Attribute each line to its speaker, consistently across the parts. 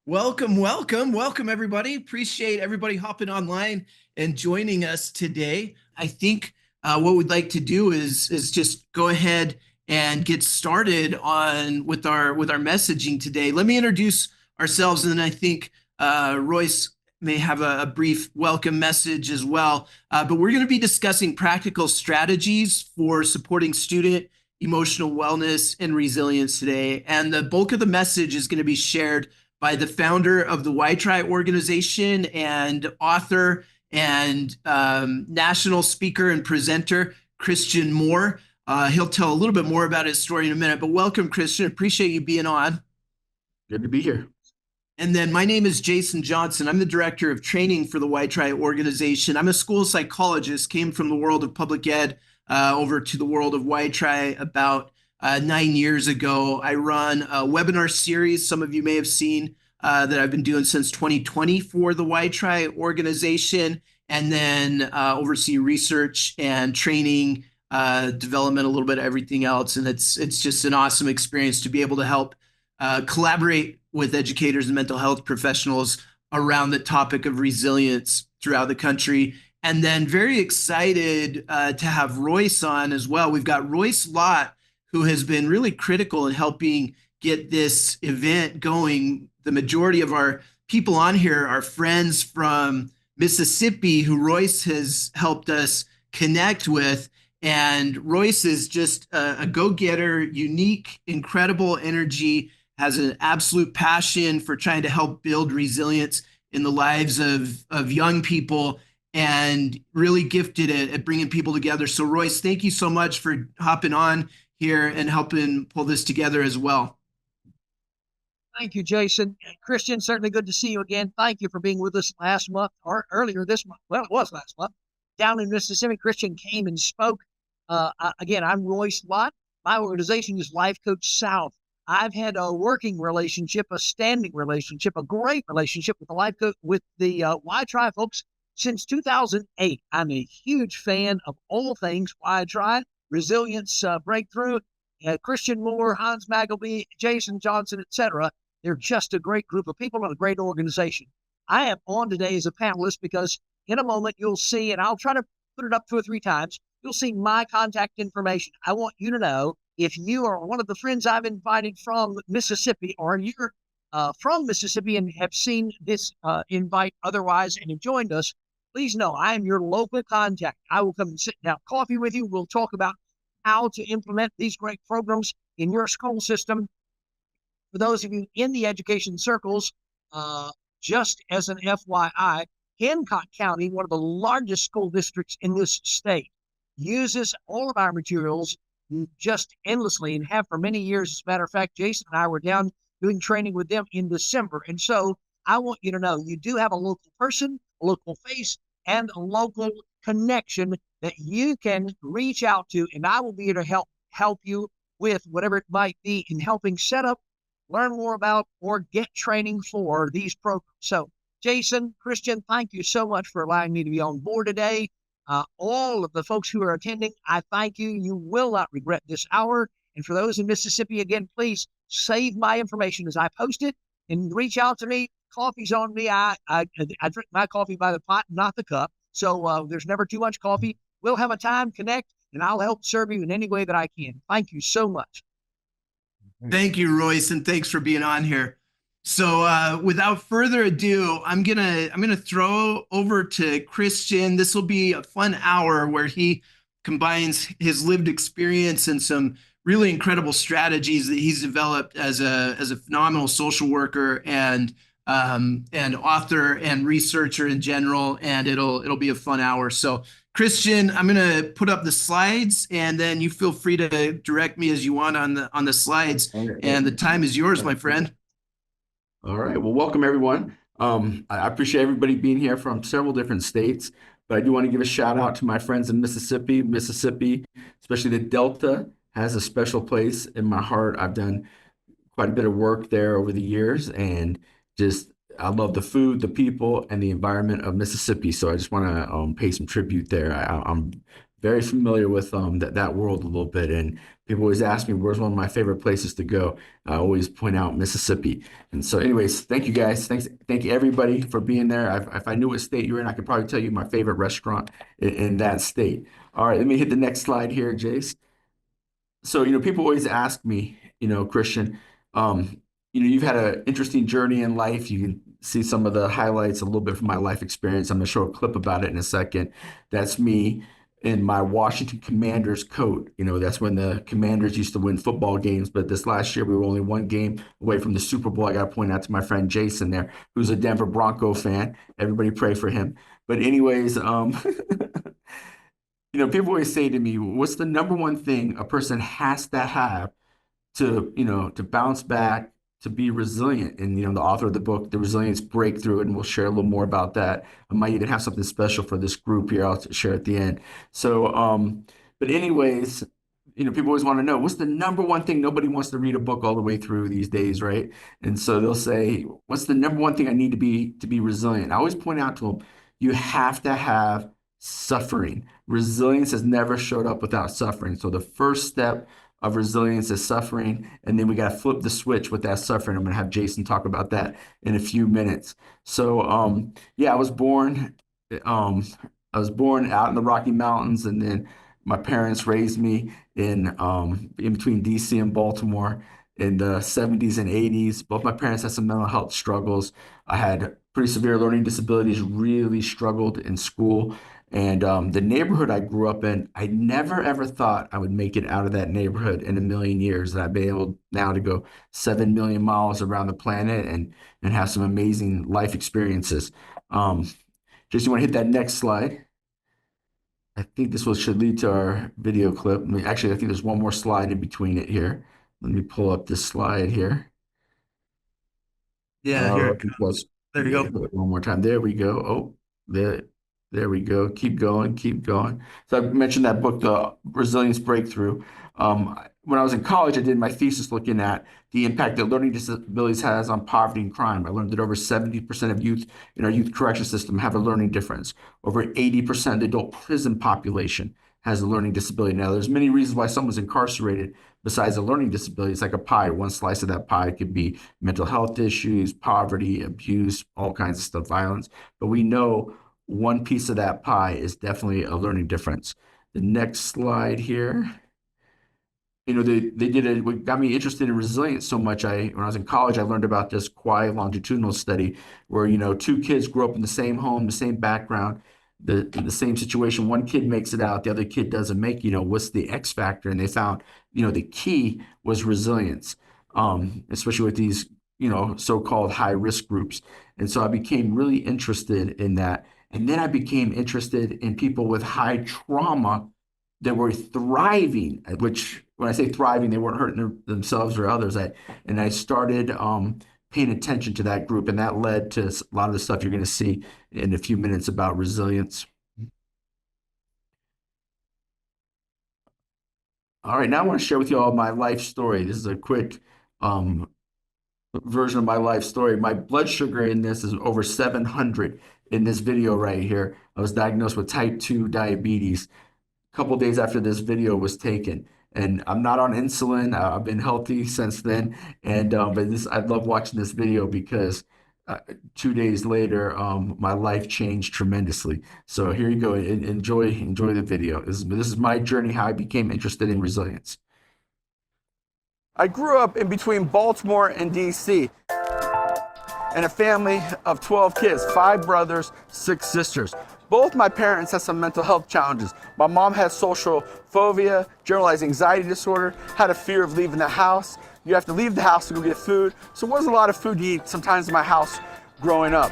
Speaker 1: Welcome, everybody. Appreciate everybody hopping online and joining us today. I think what we'd like to do is just go ahead and get started on with our messaging today. Let me introduce ourselves, and then I think Royce may have a brief welcome message as well. But we're going to be discussing practical strategies for supporting student emotional wellness and resilience today. And the bulk of the message is going to be shared by the founder of the YTRI organization and author and national speaker and presenter, Christian Moore. He'll tell a little bit more about his story in a minute, but welcome, Christian. Appreciate you being on.
Speaker 2: Good to be here.
Speaker 1: And then my name is Jason Johnson. I'm the director of training for the YTRI organization. I'm a school psychologist, came from the world of public ed over to the world of YTRI about 9 years ago. I run a webinar series some of you may have seen that I've been doing since 2020 for the YTRI organization, and then oversee research and training, development, a little bit of everything else. And it's just an awesome experience to be able to help collaborate with educators and mental health professionals around the topic of resilience throughout the country. And then very excited to have Royce on as well. We've got Royce Lott, who has been really critical in helping get this event going. The majority of our people on here are friends from Mississippi who Royce has helped us connect with. And Royce is just a go-getter, unique, incredible energy, has an absolute passion for trying to help build resilience in the lives of young people, and really gifted at bringing people together. So Royce, thank you so much for hopping on here and helping pull this together as well.
Speaker 3: Thank you, Jason. Christian, certainly good to see you again. Thank you for being with us last month or earlier this month. Well, it was last month. Down in Mississippi, Christian came and spoke. Again, I'm Royce Lott. My organization is Life Coach South. I've had a working relationship, a standing relationship, a great relationship with the Life Coach, with the YTRI folks since 2008. I'm a huge fan of all things YTRI, Resilience Breakthrough, Christian Moore, Hans Magleby, Jason Johnson, etc. They're just a great group of people and a great organization. I am on today as a panelist because in a moment you'll see, and I'll try to put it up 2 or 3 times, you'll see my contact information. I want you to know if you are one of the friends I've invited from Mississippi, or you're from Mississippi and have seen this invite otherwise and have joined us, please know I am your local contact. I will come and sit down, coffee with you. We'll talk about how to implement these great programs in your school system. For those of you in the education circles, just as an FYI, Hancock County, one of the largest school districts in this state, uses all of our materials just endlessly and have for many years. As a matter of fact, Jason and I were down doing training with them in December. And so I want you to know you do have a local person, a local face, and a local connection that you can reach out to, and I will be here to help you with whatever it might be in helping set up, learn more about, or get training for these programs. So Jason, Christian, thank you so much for allowing me to be on board today. All of the folks who are attending, I thank you. You will not regret this hour. And for those in Mississippi, again, please save my information as I post it and reach out to me. Coffee's on me. I drink my coffee by the pot, not the cup. So there's never too much coffee. We'll have a time, connect, and I'll help serve you in any way that I can. Thank you so much.
Speaker 1: Thank you, Royce, and thanks for being on here. So without further ado, I'm gonna throw over to Christian. This will be a fun hour where he combines his lived experience and some really incredible strategies that he's developed as a phenomenal social worker and author and researcher in general. And it'll be a fun hour. So Christian, I'm gonna put up the slides, and then you feel free to direct me as you want on the slides. And the time is yours, my friend.
Speaker 2: All right. Well, welcome, everyone. I appreciate everybody being here from several different states, but I do want to give a shout out to my friends in Mississippi. Mississippi, especially the Delta, has a special place in my heart. I've done quite a bit of work there over the years, and I love the food, the people, and the environment of Mississippi. So I just want to pay some tribute there. I'm very familiar with that world a little bit. And people always ask me, where's one of my favorite places to go? I always point out Mississippi. And so anyways, thank you guys. Thank you everybody for being there. If I knew what state you're in, I could probably tell you my favorite restaurant in that state. All right, let me hit the next slide here, Jace. So, people always ask me, Christian, you've had an interesting journey in life. You can see some of the highlights a little bit from my life experience. I'm going to show a clip about it in a second. That's me in my Washington Commanders coat. That's when the Commanders used to win football games. But this last year, we were only one game away from the Super Bowl. I got to point out to my friend Jason there, who's a Denver Bronco fan. Everybody pray for him. But anyways, people always say to me, what's the number one thing a person has to have to bounce back, to be resilient? And, the author of the book, The Resilience Breakthrough, and we'll share a little more about that. I might even have something special for this group here I'll share at the end. So, but anyways, people always want to know, what's the number one thing? Nobody wants to read a book all the way through these days, right? And so they'll say, what's the number one thing I need to be resilient? I always point out to them, you have to have suffering. Resilience has never showed up without suffering. So the first step of resilience is suffering, and then we got to flip the switch with that suffering. I'm going to have Jason talk about that in a few minutes. So I was born out in the Rocky Mountains, and then my parents raised me in between DC and Baltimore in the 70s and 80s. Both my parents had some mental health struggles. I had pretty severe learning disabilities, really struggled in school. And the neighborhood I grew up in, I never ever thought I would make it out of that neighborhood in a million years. And I've been able now to go 7 million miles around the planet and have some amazing life experiences. Just you want to hit that next slide. I think this should lead to our video clip. Actually, I think there's one more slide in between it here. Let me pull up this slide here.
Speaker 1: Yeah, here it goes. There you go.
Speaker 2: One more time. There we go. Oh, there we go. Keep going. So I mentioned that book, The Resilience Breakthrough. When I was in college, I did my thesis looking at the impact that learning disabilities has on poverty and crime. I learned that over 70% of youth in our youth correction system have a learning difference. Over 80% of the adult prison population has a learning disability. Now, there's many reasons why someone's incarcerated besides a learning disability. It's like a pie. One slice of that pie could be mental health issues, poverty, abuse, all kinds of stuff, violence. But we know one piece of that pie is definitely a learning difference. The next slide here. What got me interested in resilience so much, when I was in college, I learned about this Quai longitudinal study where, two kids grew up in the same home, the same background, the same situation. One kid makes it out, the other kid doesn't make, what's the X factor? And they found, the key was resilience, especially with these, so-called high risk groups. And so I became really interested in that. And then I became interested in people with high trauma that were thriving, which when I say thriving, they weren't hurting themselves or others. I started paying attention to that group, and that led to a lot of the stuff you're going to see in a few minutes about resilience. All right, now I want to share with you all my life story. This is a quick version of my life story. My blood sugar in this is over 700 in this video right here. I was diagnosed with type 2 diabetes a couple days after this video was taken. And I'm not on insulin. I've been healthy since then. And I love watching this video because 2 days later, my life changed tremendously. So here you go. Enjoy the video. This is my journey, how I became interested in resilience. I grew up in between Baltimore and DC in a family of 12 kids, 5 brothers, 6 sisters. Both my parents had some mental health challenges. My mom had social phobia, generalized anxiety disorder, had a fear of leaving the house. You have to leave the house to go get food. So there wasn't a lot of food to eat sometimes in my house growing up.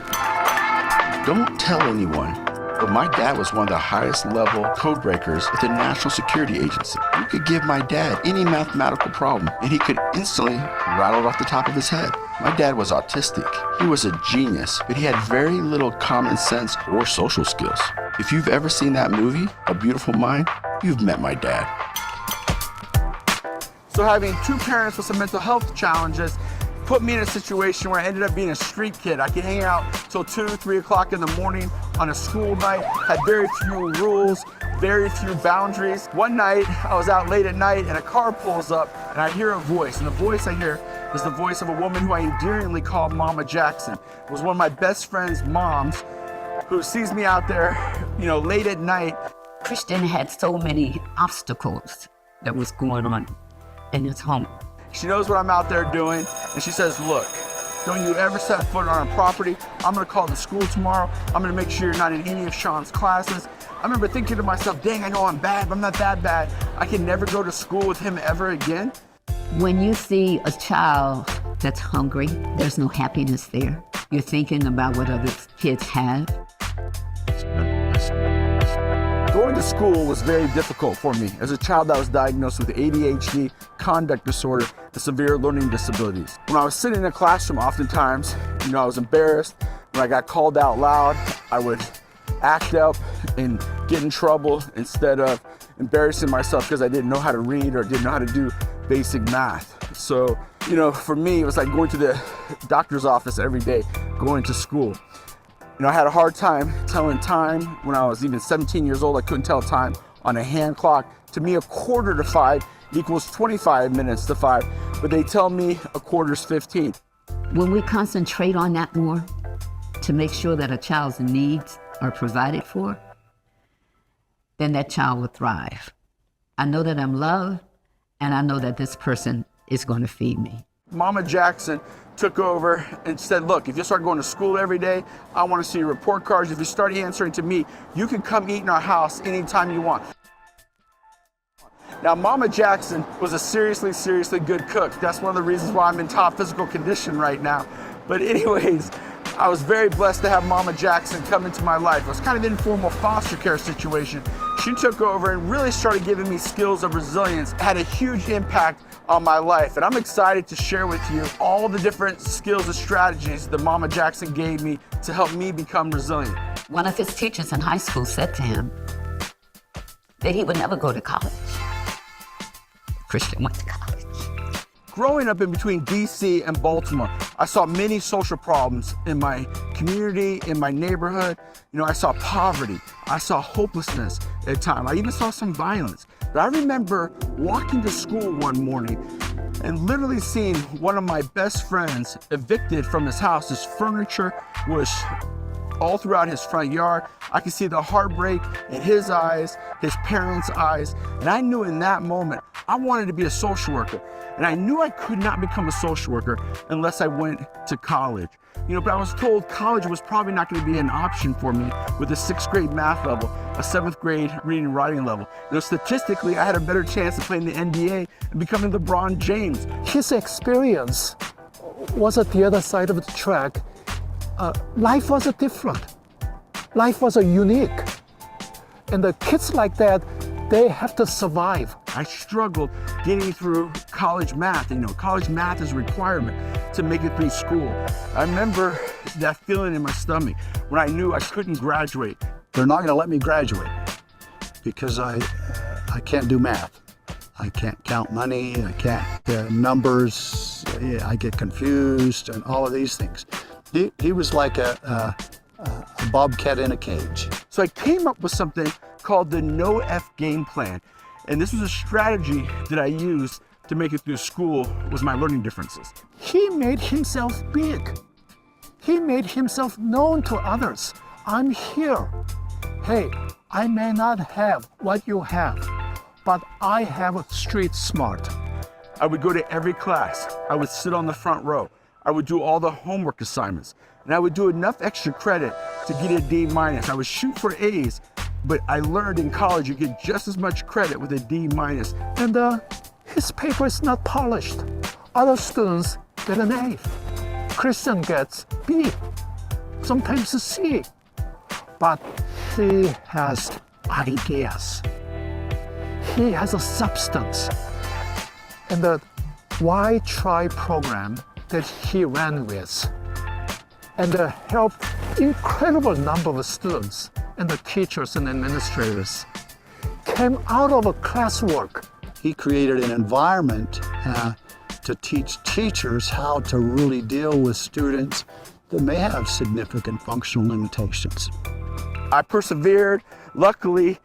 Speaker 4: Don't tell anyone, but my dad was one of the highest level code breakers at the National Security Agency. You could give my dad any mathematical problem and he could instantly rattle it off the top of his head. My dad was autistic. He was a genius, but he had very little common sense or social skills. If you've ever seen that movie, A Beautiful Mind, you've met my dad.
Speaker 2: So having 2 parents with some mental health challenges put me in a situation where I ended up being a street kid. I could hang out till 2, 3 o'clock in the morning on a school night, had very few rules, very few boundaries. One night, I was out late at night and a car pulls up and I hear a voice. And the voice I hear is the voice of a woman who I endearingly call Mama Jackson. It was one of my best friend's moms who sees me out there, late at night.
Speaker 5: Christian had so many obstacles that was going on in his home.
Speaker 2: She knows what I'm out there doing, and she says, look, don't you ever set foot on our property. I'm gonna call the school tomorrow. I'm gonna make sure you're not in any of Sean's classes. I remember thinking to myself, dang, I know I'm bad, but I'm not that bad. I can never go to school with him ever again.
Speaker 5: When you see a child that's hungry, there's no happiness there. You're thinking about what other kids have.
Speaker 2: Going to school was very difficult for me as a child that was diagnosed with ADHD, conduct disorder, and severe learning disabilities. When I was sitting in a classroom, oftentimes, I was embarrassed. When I got called out loud, I would act up and get in trouble instead of embarrassing myself because I didn't know how to read or didn't know how to do basic math. So, for me, it was like going to the doctor's office every day, going to school. I had a hard time telling time. When I was even 17 years old, I couldn't tell time on a hand clock. To me, 4:45 equals 25 minutes to 5, but they tell me 1/4's 15.
Speaker 5: When we concentrate on that more to make sure that a child's needs are provided for, then that child will thrive. I know that I'm loved, and I know that this person is going to feed me.
Speaker 2: Mama Jackson took over and said, look, if you start going to school every day, I want to see your report cards. If you start answering to me, you can come eat in our house anytime you want. Now, Mama Jackson was a seriously, seriously good cook. That's one of the reasons why I'm in top physical condition right now. But anyways, I was very blessed to have Mama Jackson come into my life. It was kind of an informal foster care situation. She took over and really started giving me skills of resilience. It had a huge impact on my life. And I'm excited to share with you all the different skills and strategies that Mama Jackson gave me to help me become resilient.
Speaker 5: One of his teachers in high school said to him that he would never go to college. Christian went to college.
Speaker 2: Growing up in between DC and Baltimore, I saw many social problems in my community, in my neighborhood. I saw poverty, I saw hopelessness at times. I even saw some violence. But I remember walking to school one morning and literally seeing one of my best friends evicted from his house. His furniture was all throughout his front yard. I could see the heartbreak in his eyes, his parents' eyes. And I knew in that moment, I wanted to be a social worker. And I knew I could not become a social worker unless I went to college. But I was told college was probably not going to be an option for me with a 6th grade math level, a 7th grade reading and writing level. Statistically, I had a better chance of playing the NBA and becoming LeBron James.
Speaker 6: His experience was at the other side of the track. Life was different. Life was unique. And the kids like that, they have to survive.
Speaker 2: I struggled getting through college math. College math is a requirement to make it through school. I remember that feeling in my stomach when I knew I couldn't graduate.
Speaker 7: They're not going to let me graduate because I can't do math. I can't count money. I can't numbers. I get confused and all of these things. He was like a bobcat in a cage.
Speaker 2: So I came up with something called the No F game plan. And this was a strategy that I used to make it through school with my learning differences.
Speaker 6: He made himself big. He made himself known to others. I'm here. Hey, I may not have what you have, but I have street smart.
Speaker 2: I would go to every class. I would sit on the front row. I would do all the homework assignments. And I would do enough extra credit to get a D-. I would shoot for A's, but I learned in college you get just as much credit with a D-.
Speaker 6: And his paper is not polished. Other students get an A. Christian gets B, sometimes a C. But he has ideas. He has a substance. And the Why Try program that he ran with and helped incredible number of students and the teachers and administrators came out of a classwork.
Speaker 7: He created an environment to teach teachers how to really deal with students that may have significant functional limitations.
Speaker 2: I persevered. Luckily,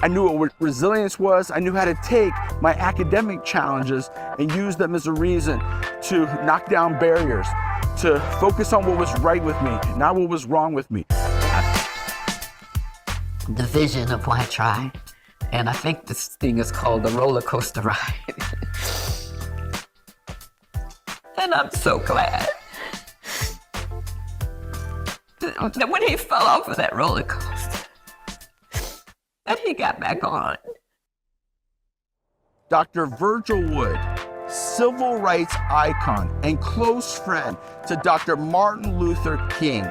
Speaker 4: I knew what resilience was. I knew how to take my academic challenges and use them as a reason to knock down barriers, to focus on what was right with me, not what was wrong with me.
Speaker 5: The vision of why try, and I think this thing is called the roller coaster ride. And I'm so glad that when he fell off of that roller coaster, that he got back on.
Speaker 4: Dr. Virgil Wood, civil rights icon and close friend to Dr. Martin Luther King,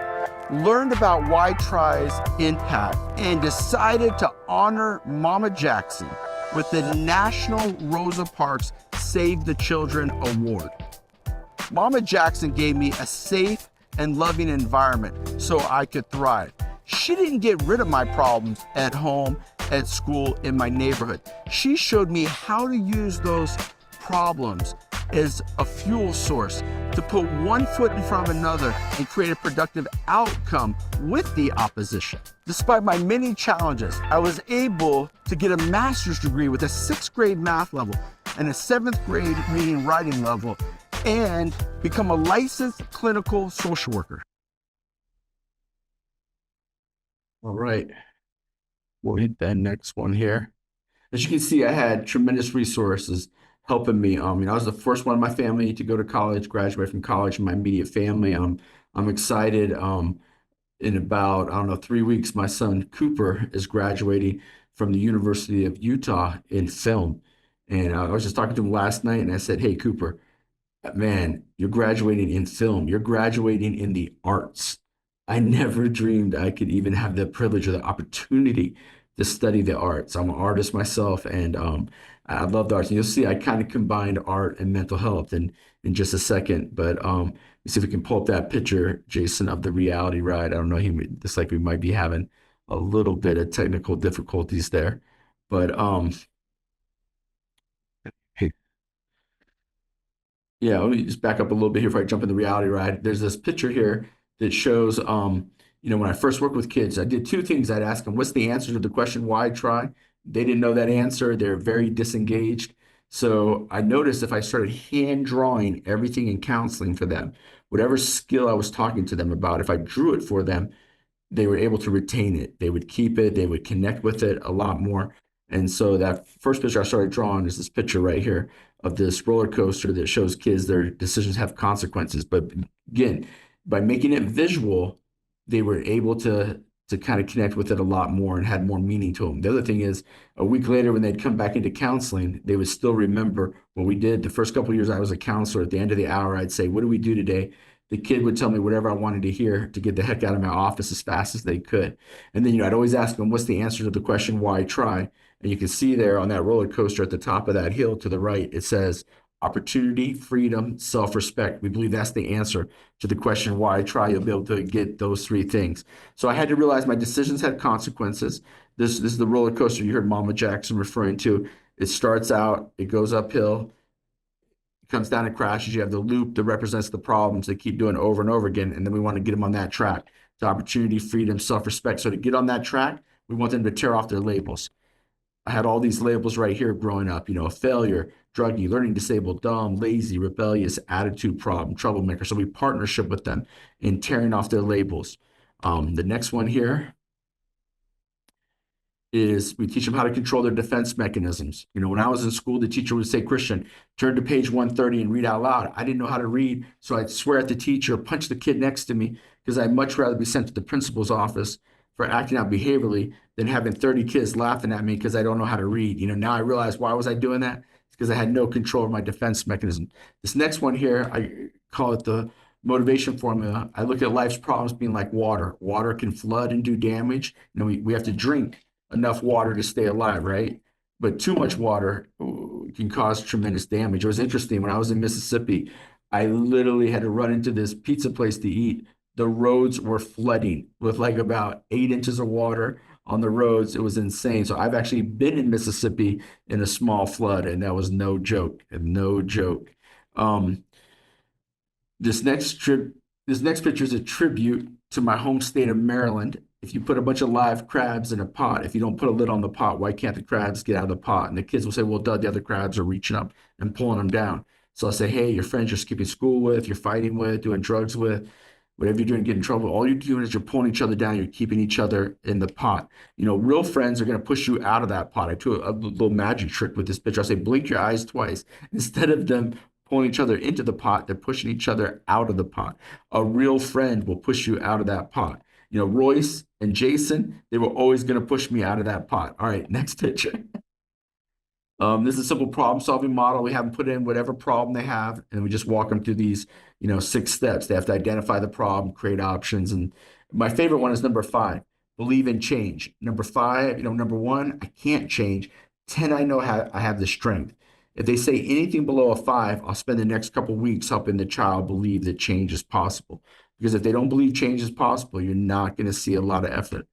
Speaker 4: learned about Why Try's impact and decided to honor Mama Jackson with the National Rosa Parks Save the Children Award. Mama Jackson gave me a safe and loving environment so I could thrive. She didn't get rid of my problems at home, at school, in my neighborhood. She showed me how to use those problems as a fuel source to put one foot in front of another and create a productive outcome with the opposition. Despite my many challenges, I was able to get a master's degree with a 6th grade math level and a 7th grade reading writing level and become a licensed clinical social worker.
Speaker 2: All right. We'll hit that next one here. As you can see, I had tremendous resources helping me. I was the first one in my family to go to college, graduate from college in my immediate family. I'm excited. In about, 3 weeks, my son Cooper is graduating from the University of Utah in film. And I was just talking to him last night and I said, hey, Cooper, man, you're graduating in film. You're graduating in the arts. I never dreamed I could even have the privilege or the opportunity to study the arts. I'm an artist myself, and I love the arts. And you'll see I kind of combined art and mental health in just a second. But let's see if we can pull up that picture, Jason, of the reality ride. I don't know, looks like we might be having a little bit of technical difficulties there. But yeah, let me just back up a little bit here before I jump in the reality ride. There's this picture here that shows, when I first worked with kids, I did 2 things. I'd ask them, what's the answer to the question, why try? They didn't know that answer. They're very disengaged. So I noticed if I started hand drawing everything in counseling for them, whatever skill I was talking to them about, if I drew it for them, they were able to retain it. They would keep it. They would connect with it a lot more. And so that first picture I started drawing is this picture right here of this roller coaster that shows kids their decisions have consequences. But again, by making it visual, they were able to kind of connect with it a lot more and had more meaning to them. The other thing is, a week later when they'd come back into counseling, they would still remember what we did. The first couple of years I was a counselor, at the end of the hour, I'd say, what do we do today? The kid would tell me whatever I wanted to hear to get the heck out of my office as fast as they could. And then, I'd always ask them, what's the answer to the question, why try? And you can see there on that roller coaster at the top of that hill to the right, it says opportunity, freedom, self-respect. We believe that's the answer to the question, why try? You'll be able to get those 3 things. So I had to realize my decisions had consequences. This is the roller coaster you heard Mama Jackson referring to. It starts out, it goes uphill, it comes down and crashes. You have the loop that represents the problems. They keep doing it over and over again. And then we want to get them on that track to opportunity, freedom, self-respect. So to get on that track, we want them to tear off their labels. I had all these labels right here growing up, failure, druggie, learning disabled, dumb, lazy, rebellious, attitude problem, troublemaker. So we partnership with them in tearing off their labels. The next one here is we teach them how to control their defense mechanisms. When I was in school, the teacher would say, Christian, turn to page 130 and read out loud. I didn't know how to read, so I'd swear at the teacher, punch the kid next to me, because I'd much rather be sent to the principal's office for acting out behaviorally than having 30 kids laughing at me because I don't know how to read. Now I realize, why was I doing that? It's because I had no control of my defense mechanism. This next one here, I call it the motivation formula. I look at life's problems being like water. Water can flood and do damage. We have to drink enough water to stay alive, right? But too much water can cause tremendous damage. It was interesting, when I was in Mississippi, I literally had to run into this pizza place to eat. The roads were flooding with like about 8 inches of water on the roads. It was insane. So I've actually been in Mississippi in a small flood, and that was no joke. This next picture is a tribute to my home state of Maryland. if you put a bunch of live crabs in a pot, if you don't put a lid on the pot, why can't the crabs get out of the pot? And the kids will say, well, Doug, the other crabs are reaching up and pulling them down. So I'll say, hey, your friends you're skipping school with, you're fighting with, doing drugs with, whatever you're doing, get in trouble. All you're doing is you're pulling each other down. You're keeping each other in the pot. You know, real friends are going to push you out of that pot. I do a little magic trick with this picture. I say, blink your eyes twice. Instead of them pulling each other into the pot, they're pushing each other out of the pot. A real friend will push you out of that pot. You know, Royce and Jason, they were always going to push me out of that pot. All right, next picture. This is a simple problem-solving model. We have them put in whatever problem they have, and we just walk them through these, 6 steps. They have to identify the problem, create options, and my favorite one is number 5, believe in change. Number 5, number 1, I can't change. 10, I know I have the strength. If they say anything below a 5, I'll spend the next couple of weeks helping the child believe that change is possible. Because if they don't believe change is possible, you're not going to see a lot of effort.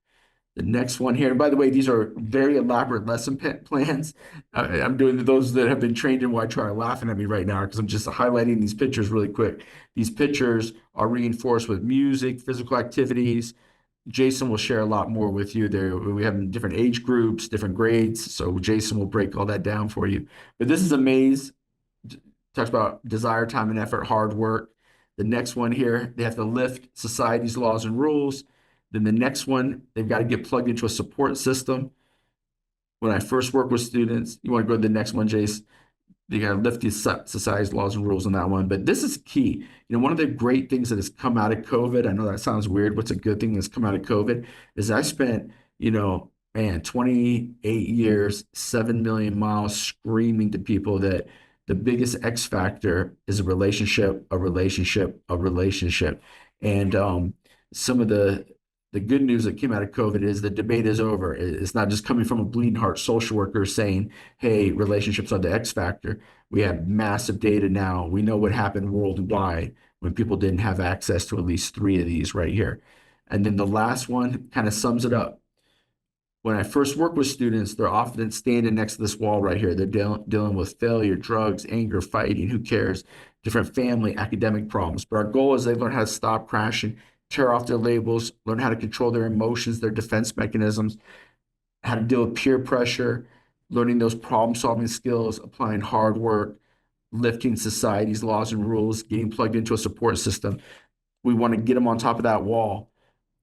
Speaker 2: The next one here, and by the way, these are very elaborate lesson plans. I'm doing those that have been trained in Y-Try are laughing at me right now because I'm just highlighting these pictures really quick. These pictures are reinforced with music, physical activities. Jason will share a lot more with you. There, we have different age groups, different grades, so Jason will break all that down for you. But this is a maze. Talks about desire, time, and effort, hard work. The next one here, they have to lift society's laws and rules. Then the next one, they've got to get plugged into a support system. When I first work with students, you want to go to the next one, Jace. You got to lift these society's laws and rules on that one. But this is key. One of the great things that has come out of COVID, I know that sounds weird. What's a good thing that's come out of COVID is I spent, 28 years, 7 million miles screaming to people that the biggest X factor is a relationship, a relationship, a relationship. And some of the good news that came out of COVID is the debate is over. It's not just coming from a bleeding heart social worker saying, hey, relationships are the X factor. We have massive data now. We know what happened worldwide when people didn't have access to at least 3 of these right here. And then the last one kind of sums it up. When I first work with students, they're often standing next to this wall right here. They're dealing with failure, drugs, anger, fighting, who cares, different family, academic problems. But our goal is they learn how to stop crashing, tear off their labels, learn how to control their emotions, their defense mechanisms, how to deal with peer pressure, learning those problem-solving skills, applying hard work, lifting society's laws and rules, getting plugged into a support system. We want to get them on top of that wall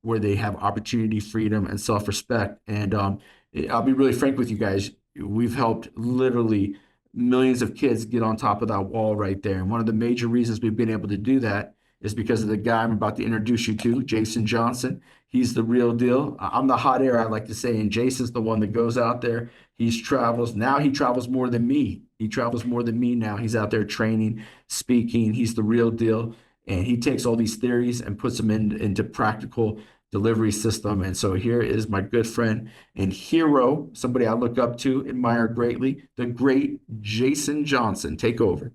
Speaker 2: where they have opportunity, freedom, and self-respect. And I'll be really frank with you guys. We've helped literally millions of kids get on top of that wall right there. And one of the major reasons we've been able to do that is because of the guy I'm about to introduce you to, Jason Johnson. He's the real deal. I'm the hot air, I like to say, and Jason's the one that goes out there. He travels more than me. He travels more than me now. He's out there training, speaking. He's the real deal. And he takes all these theories and puts them into practical delivery system. And so here is my good friend and hero, somebody I look up to, admire greatly, the great Jason Johnson. Take over.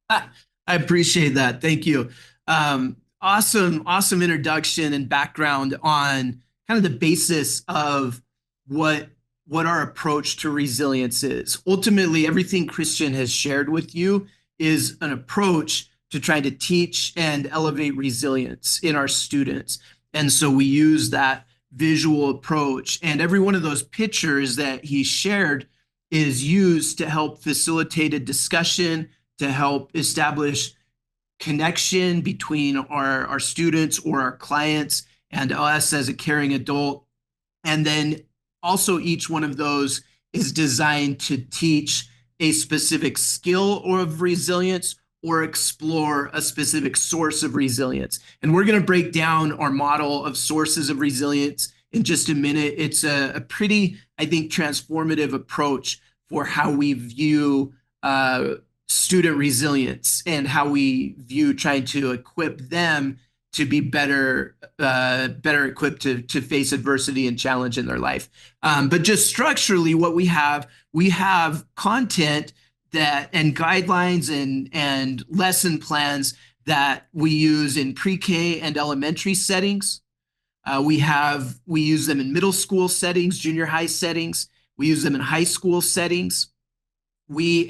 Speaker 1: I appreciate that. Thank you. Awesome introduction and background on kind of the basis of what our approach to resilience is. Ultimately, everything Christian has shared with you is an approach to trying to teach and elevate resilience in our students. And so we use that visual approach, and every one of those pictures that he shared is used to help facilitate a discussion, to help establish connection between our students or our clients and us as a caring adult. And then also each one of those is designed to teach a specific skill or of resilience or explore a specific source of resilience. And we're going to break down our model of sources of resilience in just a minute. It's a pretty, I think, transformative approach for how we view student resilience and how we view trying to equip them to be better equipped to face adversity and challenge in their life. But just structurally, what we have content that and guidelines and lesson plans that we use in pre-K and elementary settings. We use them in middle school settings, junior high settings. We use them in high school settings. We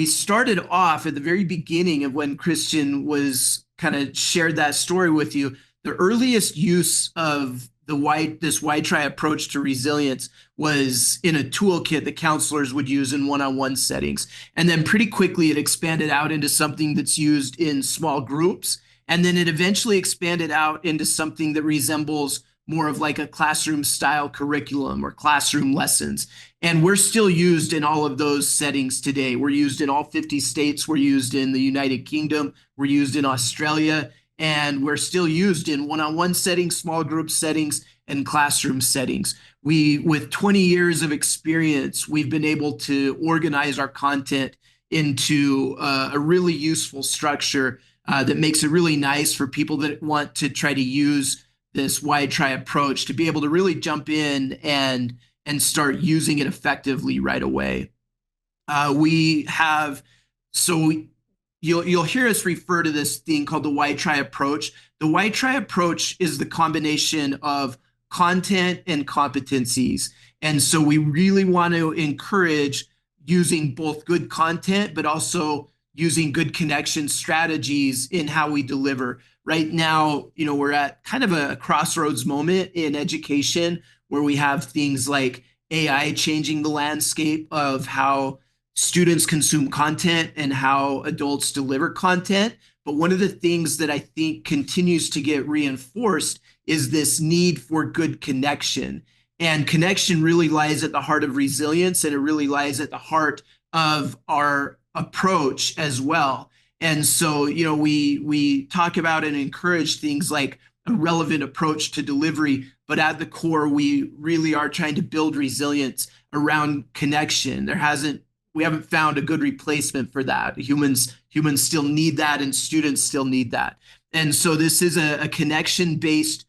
Speaker 1: started off at the very beginning of when Christian was kind of shared that story with you. The earliest use of this Y-TRI approach to resilience was in a toolkit that counselors would use in one-on-one settings. And then pretty quickly it expanded out into something that's used in small groups. And then it eventually expanded out into something that resembles more of like a classroom style curriculum or classroom lessons. And we're still used in all of those settings today. We're used in all 50 states. We're used in the United Kingdom. We're used in Australia. And we're still used in one-on-one settings, small group settings, and classroom settings. With 20 years of experience, we've been able to organize our content into a really useful structure that makes it really nice for people that want to try to use this Y-TRI approach to be able to really jump in and start using it effectively right away. You'll hear us refer to this thing called the Y-TRI approach. The Y-TRI approach is the combination of content and competencies. And so we really want to encourage using both good content, but also using good connection strategies in how we deliver. Right now, we're at kind of a crossroads moment in education where we have things like AI changing the landscape of how students consume content and how adults deliver content. But one of the things that I think continues to get reinforced is this need for good connection. And connection really lies at the heart of resilience, and it really lies at the heart of our approach as well. And so, we talk about and encourage things like a relevant approach to delivery, but at the core, we really are trying to build resilience around connection. We haven't found a good replacement for that. Humans still need that, and students still need that. And so this is a connection-based,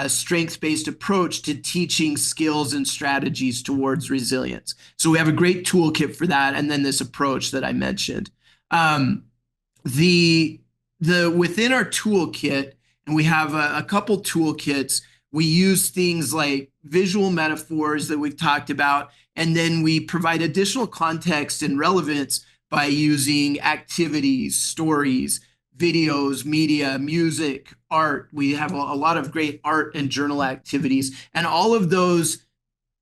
Speaker 1: strength-based approach to teaching skills and strategies towards resilience. So we have a great toolkit for that, and then this approach that I mentioned. Within our toolkit, and we have a couple toolkits, we use things like visual metaphors that we've talked about, and then we provide additional context and relevance by using activities, stories, videos, media, music, art. We have a lot of great art and journal activities, and all of those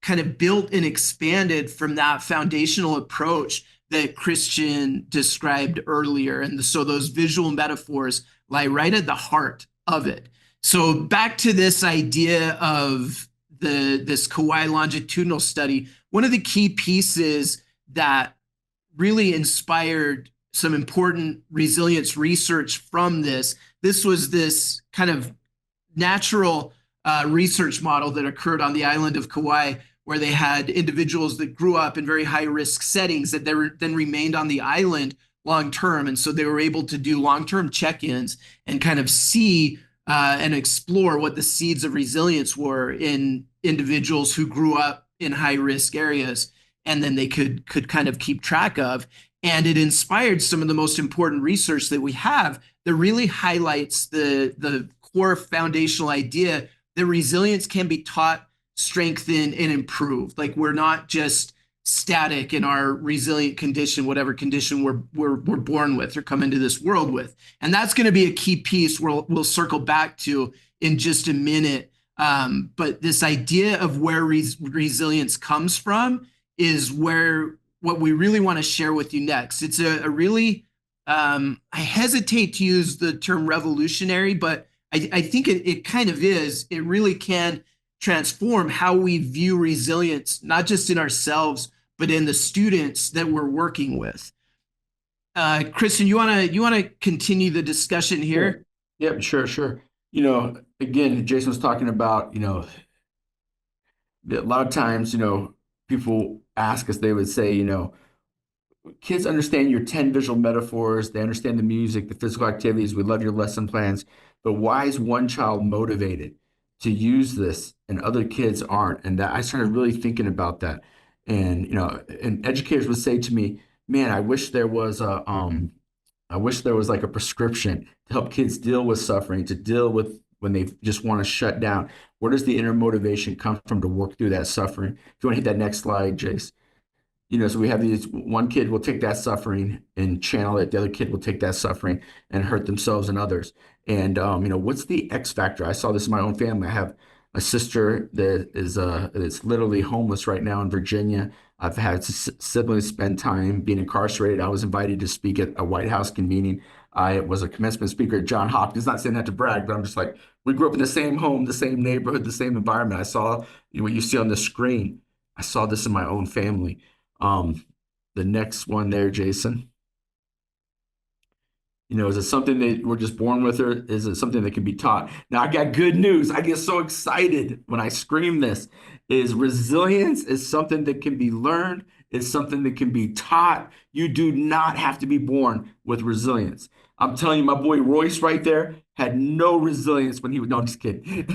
Speaker 1: kind of built and expanded from that foundational approach that Christian described earlier. And so those visual metaphors lie right at the heart of it. So back to this idea of this Kauai longitudinal study, one of the key pieces that really inspired some important resilience research from this was this kind of natural research model that occurred on the island of Kauai, where they had individuals that grew up in very high-risk settings that then remained on the island long-term. And so they were able to do long-term check-ins and kind of see and explore what the seeds of resilience were in individuals who grew up in high-risk areas, and then they could kind of keep track of. And it inspired some of the most important research that we have that really highlights the core foundational idea that resilience can be taught, strengthened, and improved. Like, we're not just static in our resilient condition, whatever condition we're born with or come into this world with. And that's going to be a key piece we'll circle back to in just a minute. But this idea of where resilience comes from is what we really want to share with you next. It's a really, I hesitate to use the term revolutionary, but I think it kind of is. It really can transform how we view resilience, not just in ourselves, but in the students that we're working with. Kristen, you wanna continue the discussion here?
Speaker 2: Yep, sure. Again, Jason was talking about, a lot of times, people ask us, they would say, kids understand your 10 visual metaphors, they understand the music, the physical activities, we love your lesson plans, but why is one child motivated to use this and other kids aren't? And that I started really thinking about that. And, and educators would say to me, man, I wish there was like a prescription to help kids deal with suffering, to deal with when they just want to shut down. Where does the inner motivation come from to work through that suffering? If you want to hit that next slide, Jace. So we have one kid will take that suffering and channel it. The other kid will take that suffering and hurt themselves and others. And, what's the X factor? I saw this in my own family. I have a sister that is literally homeless right now in Virginia. I've had siblings spend time being incarcerated. I was invited to speak at a White House convening. I was a commencement speaker at Johns Hopkins. Not saying that to brag, but I'm just like, we grew up in the same home, the same neighborhood, the same environment. I saw what you see on the screen. I saw this in my own family. The next one there, Jason. Is it something that we're just born with, or is it something that can be taught? Now, I got good news. I get so excited when I scream this. Is resilience is something that can be learned. It's something that can be taught. You do not have to be born with resilience. I'm telling you, my boy Royce right there had no resilience when he was, no, I'm just kidding.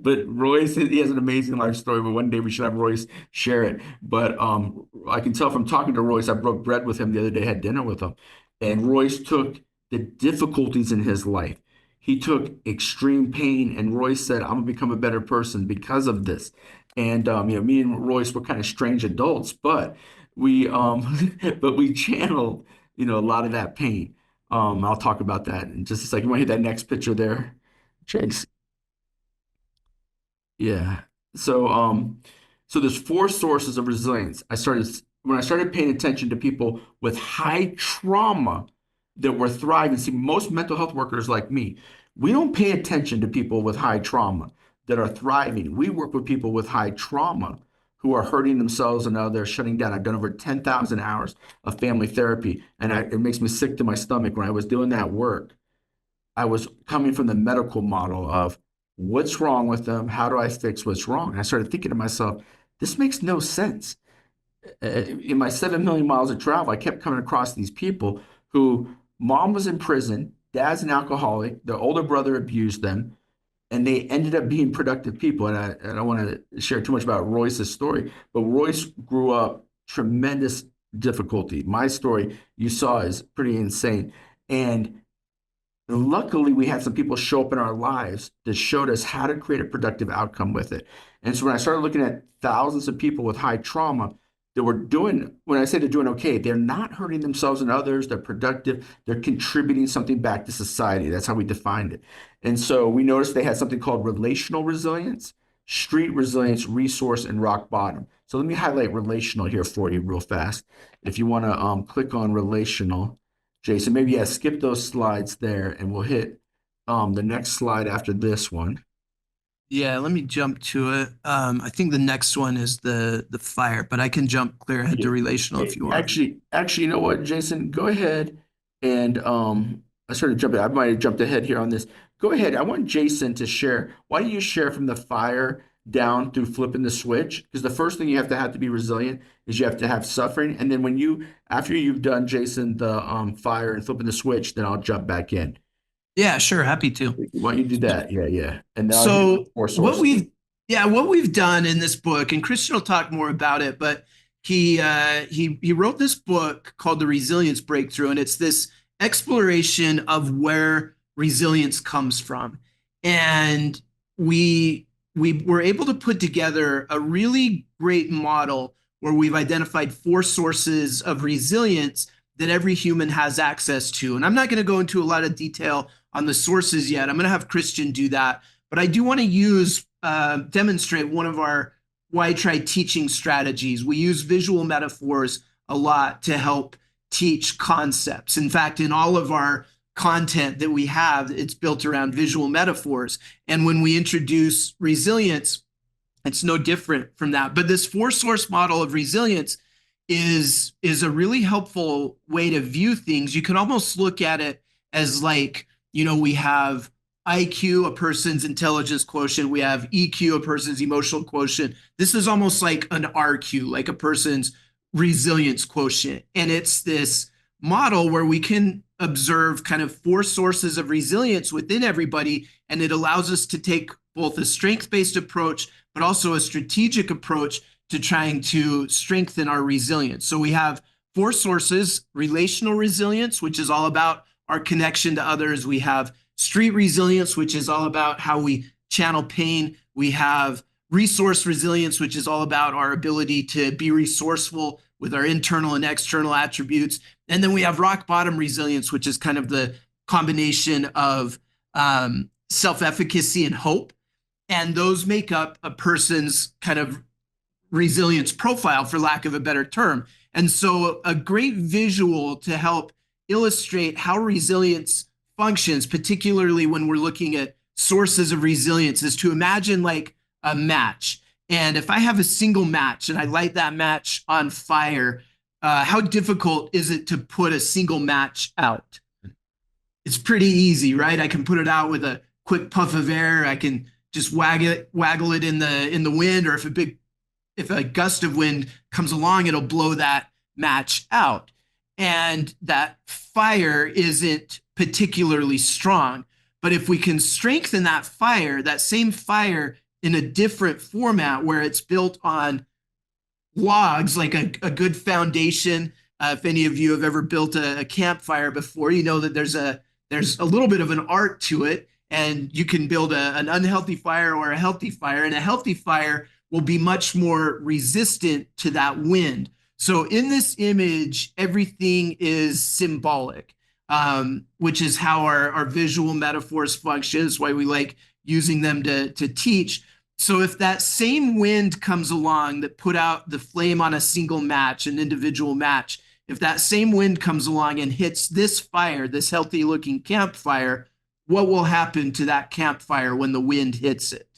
Speaker 2: but Royce, he has an amazing life story, but one day we should have Royce share it. But I can tell from talking to Royce, I broke bread with him the other day, had dinner with him, and Royce took the difficulties in his life. He took extreme pain, and Royce said, I'm gonna become a better person because of this. And me and Royce were kind of strange adults, but we channeled a lot of that pain. I'll talk about that in just a second. You want to hit that next picture there, Chase? Yeah. So there's 4 sources of resilience. When I started paying attention to people with high trauma that were thriving. See, most mental health workers like me, we don't pay attention to people with high trauma that are thriving. We work with people with high trauma who are hurting themselves and now they're shutting down. I've done over 10,000 hours of family therapy, and it makes me sick to my stomach. When I was doing that work, I was coming from the medical model of what's wrong with them? How do I fix what's wrong? And I started thinking to myself, this makes no sense. In my 7 million miles of travel, I kept coming across these people who mom was in prison, dad's an alcoholic, their older brother abused them, and they ended up being productive people. And I don't want to share too much about Royce's story, but Royce grew up tremendous difficulty. My story you saw is pretty insane. And luckily, we had some people show up in our lives that showed us how to create a productive outcome with it. And so when I started looking at thousands of people with high trauma that were doing, when I say they're doing okay, they're not hurting themselves and others, they're productive, they're contributing something back to society. That's how we defined it. And so we noticed they had something called relational resilience, street resilience, resource, and rock bottom. So let me highlight relational here for you real fast. If you want to click on relational, Jason, maybe skip those slides there and we'll hit the next slide after this one.
Speaker 1: Yeah, let me jump to it. I think the next one is the fire, but I can jump clear ahead to relational if you want.
Speaker 2: Actually, you know what, Jason? Go ahead and I started jumping. I might have jumped ahead here on this. Go ahead. I want Jason to share. Why don't you share from the fire down through flipping the switch? Because the first thing you have to be resilient is you have to have suffering. And then after you've done, Jason, the fire and flipping the switch, then I'll jump back in.
Speaker 1: Yeah, sure. Happy to.
Speaker 2: Why don't you do that? Yeah. And now
Speaker 1: so what we've done in this book, and Christian will talk more about it, but he wrote this book called The Resilience Breakthrough, and it's this exploration of where resilience comes from. And we were able to put together a really great model where we've identified 4 sources of resilience that every human has access to. And I'm not going to go into a lot of detail on the sources yet. I'm going to have Christian do that. But I do want to demonstrate one of our YTRI teaching strategies. We use visual metaphors a lot to help teach concepts. In fact, in all of our content that we have, it's built around visual metaphors. And when we introduce resilience, it's no different from that. But this 4-source model of resilience is a really helpful way to view things. You can almost look at it as like, we have IQ, a person's intelligence quotient. We have EQ, a person's emotional quotient. This is almost like an RQ, like a person's resilience quotient. And it's this model where we can observe kind of 4 sources of resilience within everybody. And it allows us to take both a strength-based approach, but also a strategic approach to trying to strengthen our resilience. So we have 4 sources: relational resilience, which is all about our connection to others. We have street resilience, which is all about how we channel pain. We have resource resilience, which is all about our ability to be resourceful with our internal and external attributes. And then we have rock bottom resilience, which is kind of the combination of self-efficacy and hope. And those make up a person's kind of resilience profile, for lack of a better term. And so a great visual to help illustrate how resilience functions, particularly when we're looking at sources of resilience, is to imagine like a match. And if I have a single match and I light that match on fire, how difficult is it to put a single match out? It's pretty easy, right? I can put it out with a quick puff of air. I can just waggle it in the wind, or if a gust of wind comes along, it'll blow that match out. And that fire isn't particularly strong. But if we can strengthen that fire, that same fire in a different format where it's built on logs, like a good foundation. If any of you have ever built a campfire before, you know that there's a little bit of an art to it, and you can build an unhealthy fire or a healthy fire, and a healthy fire will be much more resistant to that wind. So in this image, everything is symbolic, which is how our visual metaphors function. That's why we like using them to teach. So if that same wind comes along that put out the flame on a single match, an individual match, if that same wind comes along and hits this fire, this healthy looking campfire, what will happen to that campfire when the wind hits it?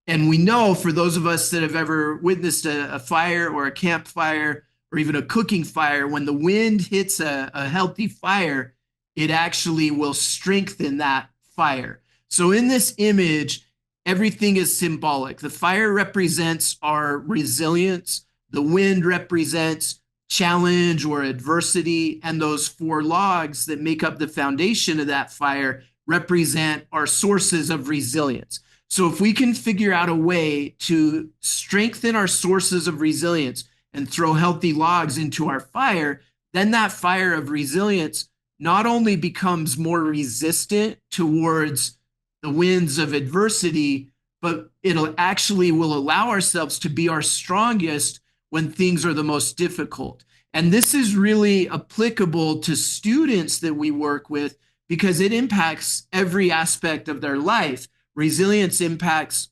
Speaker 1: And we know, for those of us that have ever witnessed a fire or a campfire or even a cooking fire, when the wind hits a healthy fire, it actually will strengthen that fire. So in this image, everything is symbolic. The fire represents our resilience. The wind represents challenge or adversity. And those four logs that make up the foundation of that fire represent our sources of resilience. So if we can figure out a way to strengthen our sources of resilience and throw healthy logs into our fire, then that fire of resilience not only becomes more resistant towards the winds of adversity, but it'll actually will allow ourselves to be our strongest when things are the most difficult. And this is really applicable to students that we work with because it impacts every aspect of their life. Resilience impacts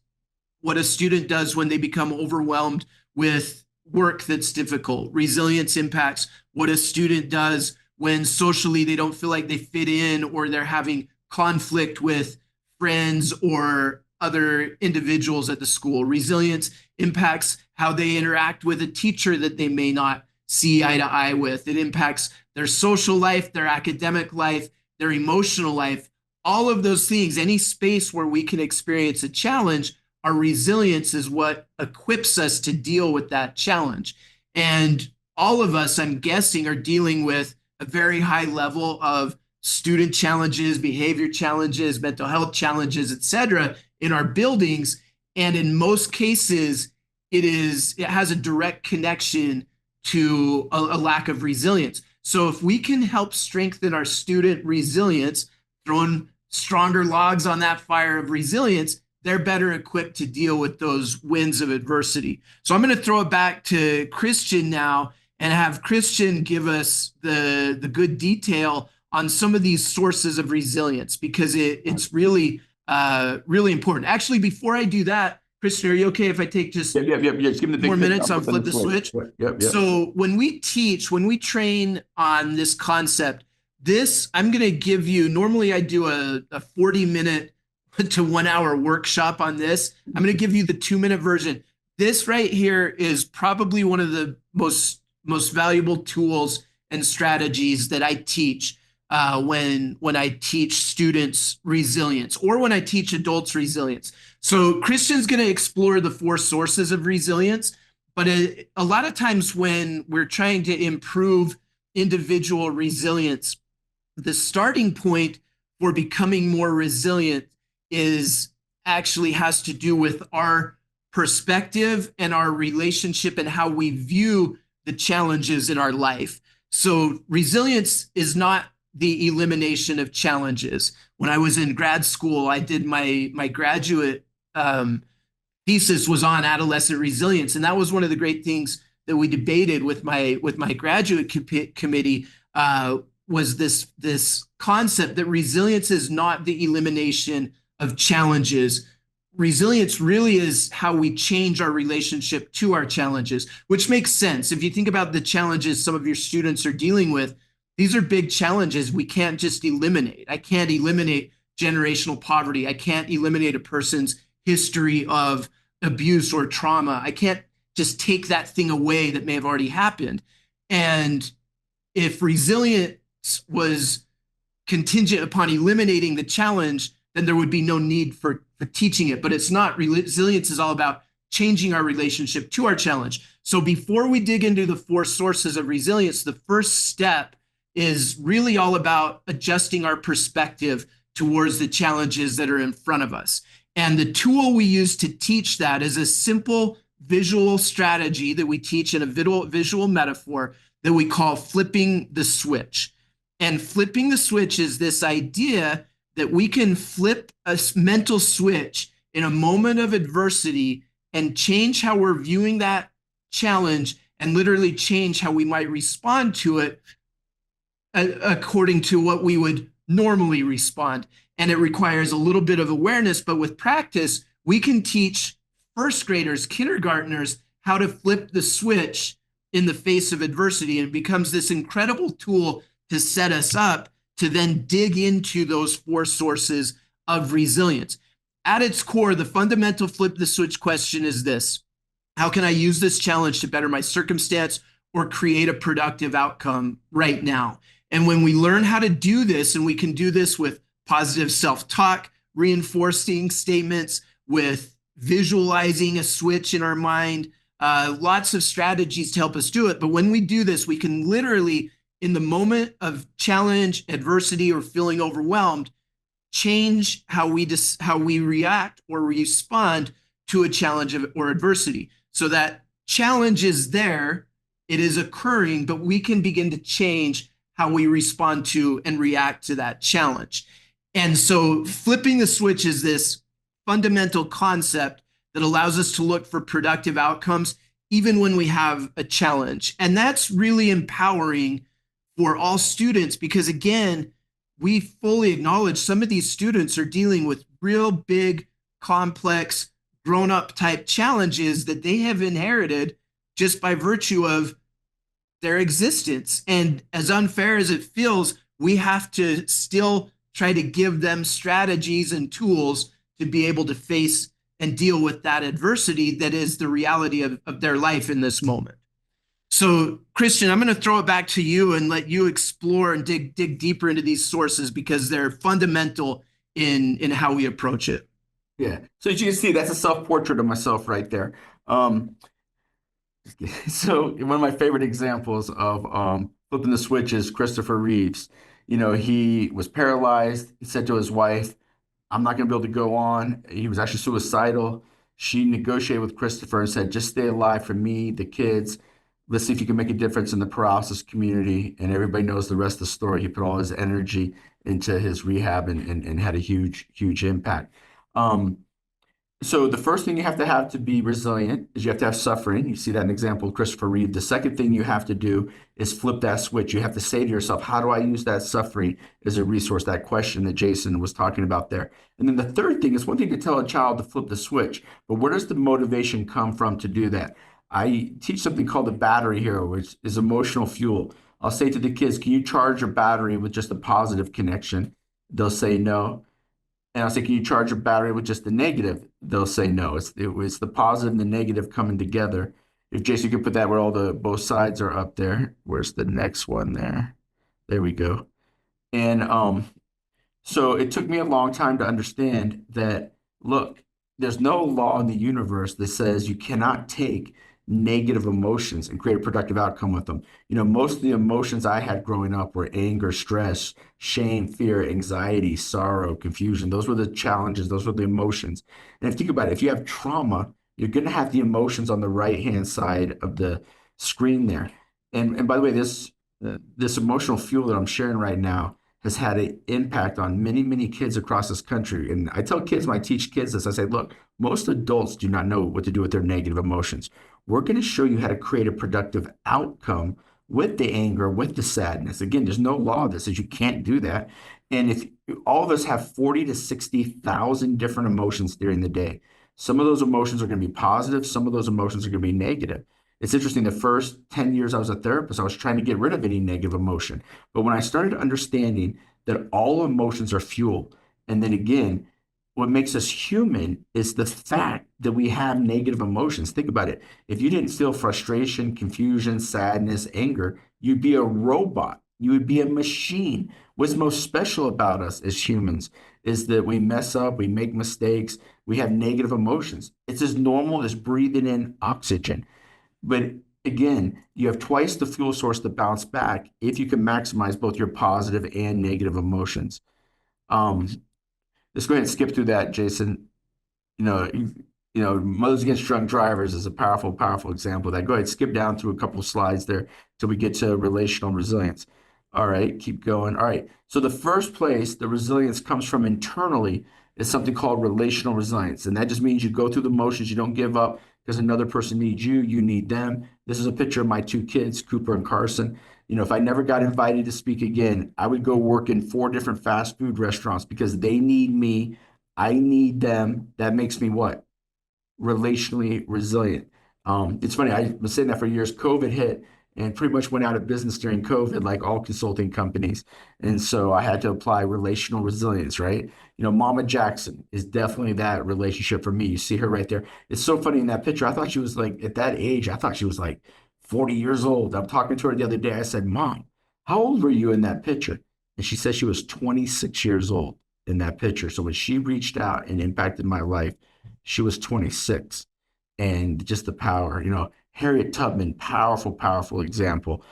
Speaker 1: what a student does when they become overwhelmed with work that's difficult. Resilience impacts what a student does when socially they don't feel like they fit in, or they're having conflict with friends or other individuals at the school. Resilience impacts how they interact with a teacher that they may not see eye to eye with. It impacts their social life, their academic life, their emotional life. All of those things, any space where we can experience a challenge, our resilience is what equips us to deal with that challenge. And all of us, I'm guessing, are dealing with a very high level of student challenges, behavior challenges, mental health challenges, etc., in our buildings. And in most cases, it has a direct connection to a lack of resilience. So if we can help strengthen our student resilience, throwing stronger logs on that fire of resilience, they're better equipped to deal with those winds of adversity. So I'm going to throw it back to Christian now and have Christian give us the good detail on some of these sources of resilience, because it's really, really important. Actually, before I do that, Christian, are you okay if I take just
Speaker 2: Just give me the big
Speaker 1: more minutes?
Speaker 2: picture.
Speaker 1: I'll flip the switch.
Speaker 2: Yep.
Speaker 1: So when we train on this concept, I'm going to give you, normally I do a 40-minute to 1 hour workshop on this. I'm going to give you the 2-minute version. This right here is probably one of the most valuable tools and strategies that I teach when I teach students resilience, or when I teach adults resilience. So Christian's going to explore the 4 sources of resilience, but a lot of times when we're trying to improve individual resilience, the starting point for becoming more resilient has to do with our perspective and our relationship and how we view the challenges in our life. So resilience is not the elimination of challenges. When I was in grad school, I did my graduate thesis was on adolescent resilience, and that was one of the great things that we debated with my graduate committee. was this concept that resilience is not the elimination of challenges. Resilience really is how we change our relationship to our challenges, which makes sense. If you think about the challenges some of your students are dealing with, these are big challenges we can't just eliminate. I can't eliminate generational poverty. I can't eliminate a person's history of abuse or trauma. I can't just take that thing away that may have already happened. And if resilience was contingent upon eliminating the challenge, then there would be no need for teaching it. But it's not. Resilience is all about changing our relationship to our challenge. So before we dig into the 4 sources of resilience, the first step is really all about adjusting our perspective towards the challenges that are in front of us. And the tool we use to teach that is a simple visual strategy that we teach in a visual metaphor that we call flipping the switch. And flipping the switch is this idea that we can flip a mental switch in a moment of adversity and change how we're viewing that challenge and literally change how we might respond to it according to what we would normally respond. And it requires a little bit of awareness, but with practice, we can teach first graders, kindergartners, how to flip the switch in the face of adversity. And it becomes this incredible tool to set us up to then dig into those 4 sources of resilience. At its core, the fundamental flip the switch question is this: how can I use this challenge to better my circumstance or create a productive outcome right now? And when we learn how to do this, and we can do this with positive self-talk, reinforcing statements, with visualizing a switch in our mind, lots of strategies to help us do it. But when we do this, we can literally, in the moment of challenge, adversity, or feeling overwhelmed, change how we react or respond to a challenge or adversity. So that challenge is there, it is occurring, but we can begin to change how we respond to and react to that challenge. And so flipping the switch is this fundamental concept that allows us to look for productive outcomes even when we have a challenge. And that's really empowering for all students because, again, we fully acknowledge some of these students are dealing with real big, complex, grown-up type challenges that they have inherited just by virtue of their existence. And as unfair as it feels, we have to still try to give them strategies and tools to be able to face and deal with that adversity that is the reality of their life in this moment. So, Christian, I'm going to throw it back to you and let you explore and dig deeper into these sources because they're fundamental in how we approach it.
Speaker 2: Yeah. So as you can see, that's a self-portrait of myself right there. So one of my favorite examples of flipping the switch is Christopher Reeves. You know, he was paralyzed. He said to his wife, "I'm not going to be able to go on." He was actually suicidal. She negotiated with Christopher and said, "Just stay alive for me, the kids. Let's see if you can make a difference in the paralysis community." And everybody knows the rest of the story. He put all his energy into his rehab and had a huge, huge impact. So the first thing you have to be resilient is you have to have suffering. You see that in example of Christopher Reeve. The second thing you have to do is flip that switch. You have to say to yourself, how do I use that suffering as a resource? That question that Jason was talking about there. And then the third thing is one thing to tell a child to flip the switch, but where does the motivation come from to do that? I teach something called the battery here, which is emotional fuel. I'll say to the kids, can you charge your battery with just a positive connection? They'll say no. And I'll say, can you charge your battery with just the negative? They'll say no. It's the positive and the negative coming together. If Jason, you could put that where all both sides are up there. Where's the next one there? There we go. And so it took me a long time to understand that, look, there's no law in the universe that says you cannot take negative emotions and create a productive outcome with them. You know, most of the emotions I had growing up were anger, stress, shame, fear, anxiety, sorrow, confusion. Those were the challenges. Those were the emotions. And if you think about it, if you have trauma, you're going to have the emotions on the right-hand side of the screen there. And by the way, this emotional fuel that I'm sharing right now has had an impact on many, many kids across this country. And I tell kids when I teach kids this, I say, look, most adults do not know what to do with their negative emotions. We're going to show you how to create a productive outcome with the anger, with the sadness. Again, there's no law that says you can't do that. And if all of us have 40 to 60,000 different emotions during the day, some of those emotions are going to be positive, some of those emotions are going to be negative. It's interesting, the first 10 years I was a therapist, I was trying to get rid of any negative emotion. But when I started understanding that all emotions are fuel, and then again, what makes us human is the fact that we have negative emotions. Think about it. If you didn't feel frustration, confusion, sadness, anger, you'd be a robot. You would be a machine. What's most special about us as humans is that we mess up, we make mistakes, we have negative emotions. It's as normal as breathing in oxygen. But again, you have twice the fuel source to bounce back if you can maximize both your positive and negative emotions. Let's go ahead and skip through that, Jason. Mothers Against Drunk Drivers is a powerful, powerful example of that. Go ahead, skip down through a couple of slides there till we get to relational resilience. All right, keep going. All right, so the first place the resilience comes from internally is something called relational resilience. And that just means you go through the motions, you don't give up because another person needs you, you need them. This is a picture of my two kids, Cooper and Carson. If I never got invited to speak again, I would go work in 4 different fast food restaurants because they need me. I need them. That makes me what? Relationally resilient. It's funny, I was saying that for years. COVID hit and pretty much went out of business during COVID, like all consulting companies. And so I had to apply relational resilience, right? Mama Jackson is definitely that relationship for me. You see her right there. It's so funny in that picture. I thought she was like, at that age, I thought she was like 40 years old. I'm talking to her the other day. I said, Mom, how old were you in that picture? And she said she was 26 years old in that picture. So when she reached out and impacted my life, she was 26. And just the power, Harriet Tubman, powerful, powerful example,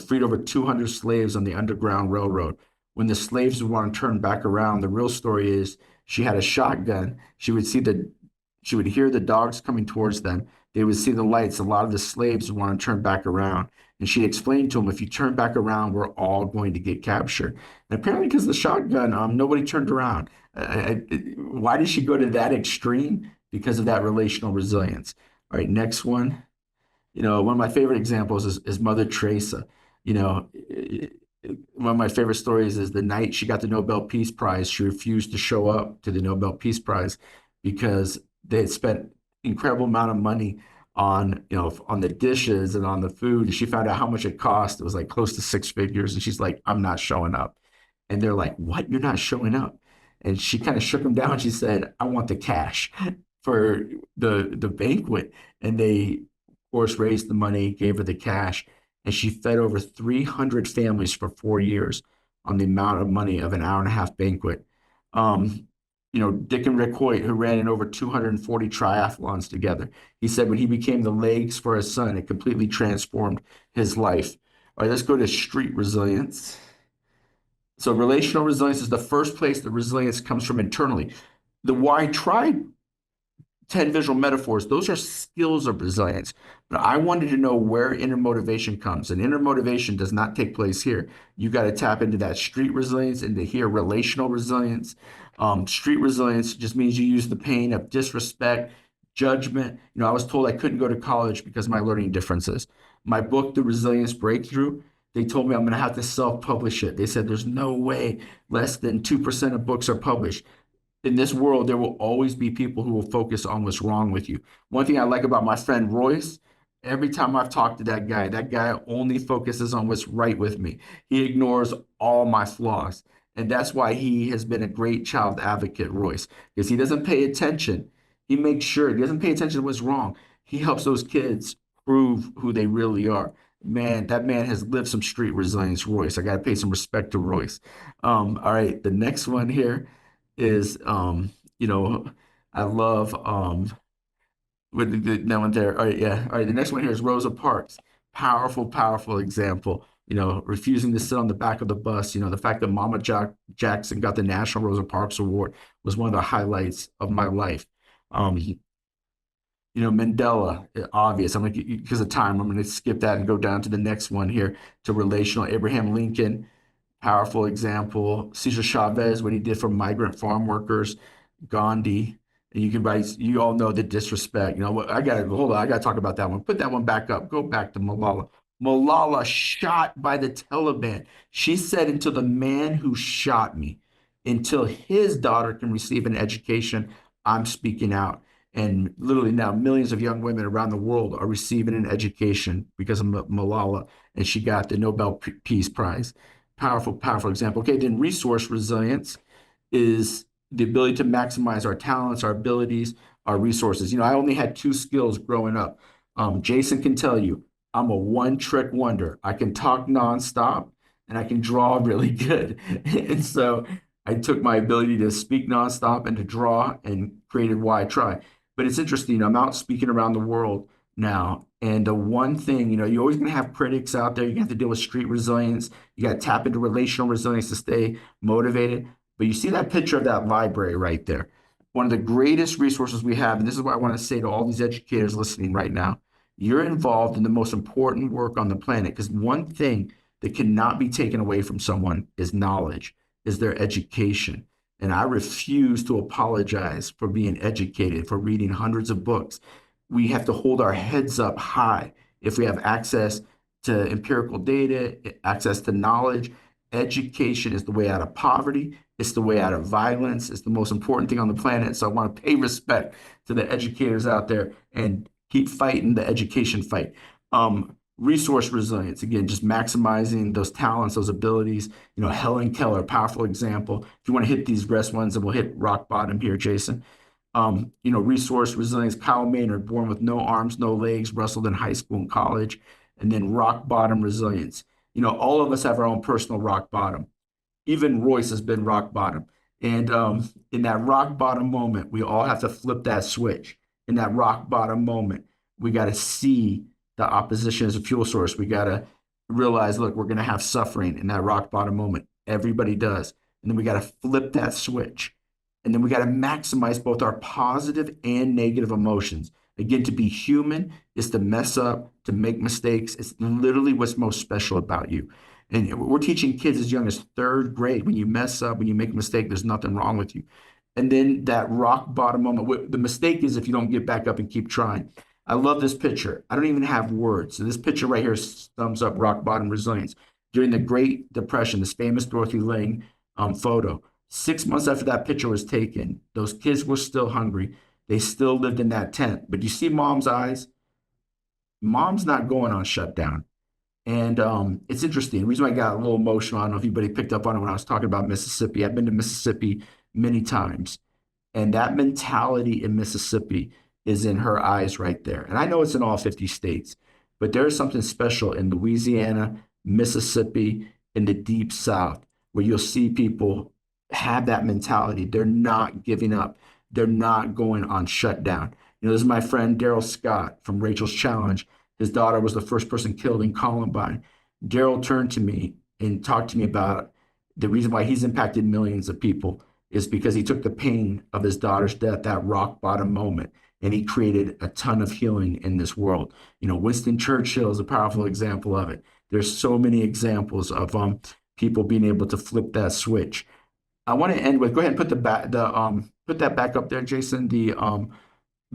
Speaker 2: freed over 200 slaves on the Underground Railroad. When the slaves would want to turn back around, the real story is she had a shotgun. She would hear the dogs coming towards them. They would see the lights. A lot of the slaves would want to turn back around. And she explained to them, if you turn back around, we're all going to get captured. And apparently because of the shotgun, nobody turned around. Why did she go to that extreme? Because of that relational resilience. All right, next one. One of my favorite examples is Mother Teresa. One of my favorite stories is the night she got the Nobel Peace Prize, she refused to show up to the Nobel Peace Prize because they had spent incredible amount of money on the dishes and on the food. And she found out how much it cost. It was like close to 6 figures. And she's like, I'm not showing up. And they're like, what? You're not showing up? And she kind of shook them down. She said, I want the cash for the banquet. And they, of course, raised the money, gave her the cash. And she fed over 300 families for 4 years on the amount of money of an hour-and-a-half banquet. Dick and Rick Hoyt, who ran in over 240 triathlons together. He said when he became the legs for his son, it completely transformed his life. All right, let's go to street resilience. So relational resilience is the first place that resilience comes from internally. The why tribe 10 visual metaphors, those are skills of resilience. But I wanted to know where inner motivation comes. And inner motivation does not take place here. You got to tap into that street resilience, into here relational resilience. Street resilience just means you use the pain of disrespect, judgment. I was told I couldn't go to college because of my learning differences. My book, The Resilience Breakthrough, they told me I'm going to have to self-publish it. They said there's no way less than 2% of books are published. In this world, there will always be people who will focus on what's wrong with you. One thing I like about my friend Royce, every time I've talked to that guy only focuses on what's right with me. He ignores all my flaws. And that's why he has been a great child advocate, Royce, because he doesn't pay attention. He makes sure he doesn't pay attention to what's wrong. He helps those kids prove who they really are. Man, that man has lived some street resilience, Royce. I got to pay some respect to Royce. All right, the next one here is I love with that one there. All right, yeah. All right, the next one here is Rosa Parks. Powerful, powerful example. Refusing to sit on the back of the bus. The fact that Mama Jackson got the National Rosa Parks Award was one of the highlights of my life. Mandela, obvious. I'm gonna, because of time, I'm gonna skip that and go down to the next one here to relational. Abraham Lincoln. Powerful example. Cesar Chavez, what he did for migrant farm workers. Gandhi, and you all know the disrespect. I gotta talk about that one. Put that one back up. Go back to Malala. Malala shot by the Taliban. She said, until the man who shot me, until his daughter can receive an education, I'm speaking out. And literally now, millions of young women around the world are receiving an education because of Malala, and she got the Nobel Peace Prize. Powerful, powerful example. Okay, then resource resilience is the ability to maximize our talents, our abilities, our resources. You know, I only had 2 skills growing up. Jason can tell you, I'm a one-trick wonder. I can talk nonstop and I can draw really good. And so I took my ability to speak nonstop and to draw and created Why I Try. But it's interesting. I'm out speaking around the world now. And the one thing, you know, you're always going to have critics out there. You have to deal with street resilience. You got to tap into relational resilience to stay motivated. But you see that picture of that library right there. One of the greatest resources we have, and this is what I want to say to all these educators listening right now, you're involved in the most important work on the planet, because one thing that cannot be taken away from someone is knowledge, is their education. And I refuse to apologize for being educated, for reading hundreds of books. We have to hold our heads up high if we have access to empirical data, access to knowledge. Education is the way out of poverty. It's the way out of violence. It's the most important thing on the planet. So I want to pay respect to the educators out there and keep fighting the education fight. Resource resilience, again, just maximizing those talents, those abilities. You know, Helen Keller, powerful example. If you want to hit these rest ones, and we'll hit rock bottom here, Jason. You know, resource resilience, Kyle Maynard, born with no arms, no legs, wrestled in high school and college, and then rock bottom resilience. You know, all of us have our own personal rock bottom. Even Royce has been rock bottom. And in that rock bottom moment, we all have to flip that switch. In that rock bottom moment, we got to see the opposition as a fuel source. We got to realize, look, we're going to have suffering in that rock bottom moment. Everybody does. And then we got to flip that switch. And then we got to maximize both our positive and negative emotions. Again, to be human is to mess up, to make mistakes. It's literally what's most special about you. And we're teaching kids as young as 3rd grade. When you mess up, when you make a mistake, there's nothing wrong with you. And then that rock bottom moment, the mistake is if you don't get back up and keep trying. I love this picture. I don't even have words. So this picture right here sums up rock bottom resilience. During the Great Depression, this famous Dorothy Ling photo, 6 months after that picture was taken, those kids were still hungry. They still lived in that tent. But you see mom's eyes? Mom's not going on shutdown. And it's interesting. The reason why I got a little emotional, I don't know if anybody picked up on it when I was talking about Mississippi. I've been to Mississippi many times. And that mentality in Mississippi is in her eyes right there. And I know it's in all 50 states, but there is something special in Louisiana, Mississippi, in the deep South, where you'll see people have that mentality. They're not giving up. They're not going on shutdown. You know, this is my friend Daryl Scott from Rachel's Challenge. His daughter was the first person killed in Columbine. Daryl turned to me and talked to me about the reason why he's impacted millions of people is because he took the pain of his daughter's death, that rock bottom moment, and he created a ton of healing in this world. You know, Winston Churchill is a powerful example of it. There's so many examples of people being able to flip that switch. I want to end with, go ahead and put put that back up there, Jason, the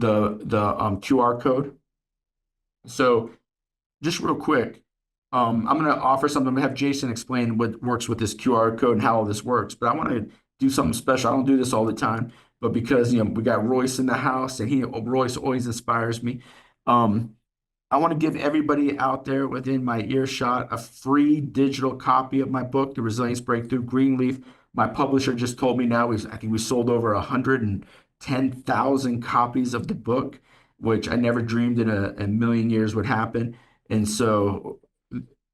Speaker 2: QR code. So just real quick, I'm going to offer something. I'm going to have Jason explain what works with this QR code and how all this works. But I want to do something special. I don't do this all the time, but because, you know, we got Royce in the house and Royce always inspires me. I want to give everybody out there within my earshot a free digital copy of my book, The Resilience Breakthrough. Greenleaf, my publisher, just told me now, I think we sold over 110,000 copies of the book, which I never dreamed in a million years would happen. And so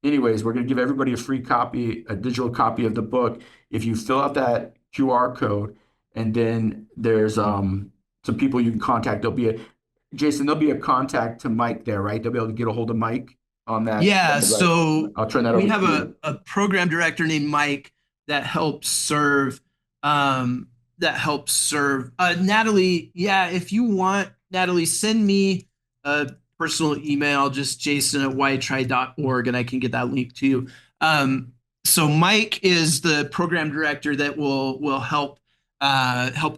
Speaker 2: anyways, we're going to give everybody a free copy, a digital copy of the book. If you fill out that QR code, and then there's some people you can contact. Jason, there'll be a contact to Mike there, right? They'll be able to get a hold of Mike on that.
Speaker 1: Yeah,
Speaker 2: right?
Speaker 1: so
Speaker 2: I'll turn that over.
Speaker 1: We have a program director named Mike that helps serve. Natalie, yeah, if you want, Natalie, send me a personal email, just jason@whytry.org, and I can get that link to you. So Mike is the program director that will help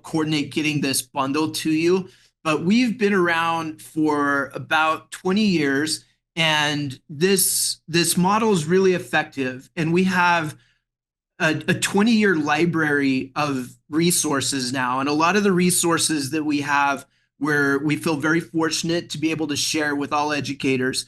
Speaker 1: coordinate getting this bundle to you. But we've been around for about 20 years, And this model is really effective. And we have a 20-year library of resources now. And a lot of the resources that we have, where we feel very fortunate to be able to share with all educators,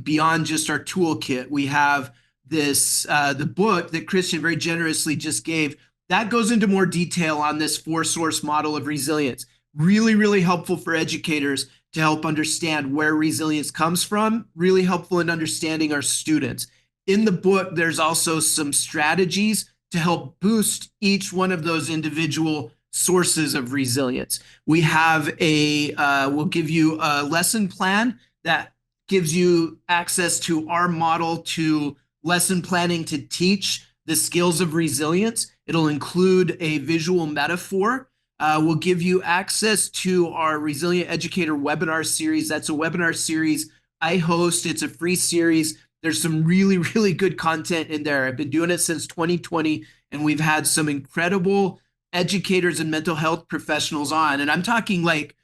Speaker 1: beyond just our toolkit. We have this, the book that Christian very generously just gave, that goes into more detail on this 4-source model of resilience. Really, really helpful for educators to help understand where resilience comes from, really helpful in understanding our students. In the book, there's also some strategies to help boost each one of those individual sources of resilience. We have we'll give you a lesson plan that gives you access to our model to lesson planning to teach the skills of resilience. It'll include a visual metaphor. We'll give you access to our Resilient Educator webinar series. That's a webinar series I host. It's a free series. There's some really, really good content in there. I've been doing it since 2020, and we've had some incredible educators and mental health professionals on. And I'm talking like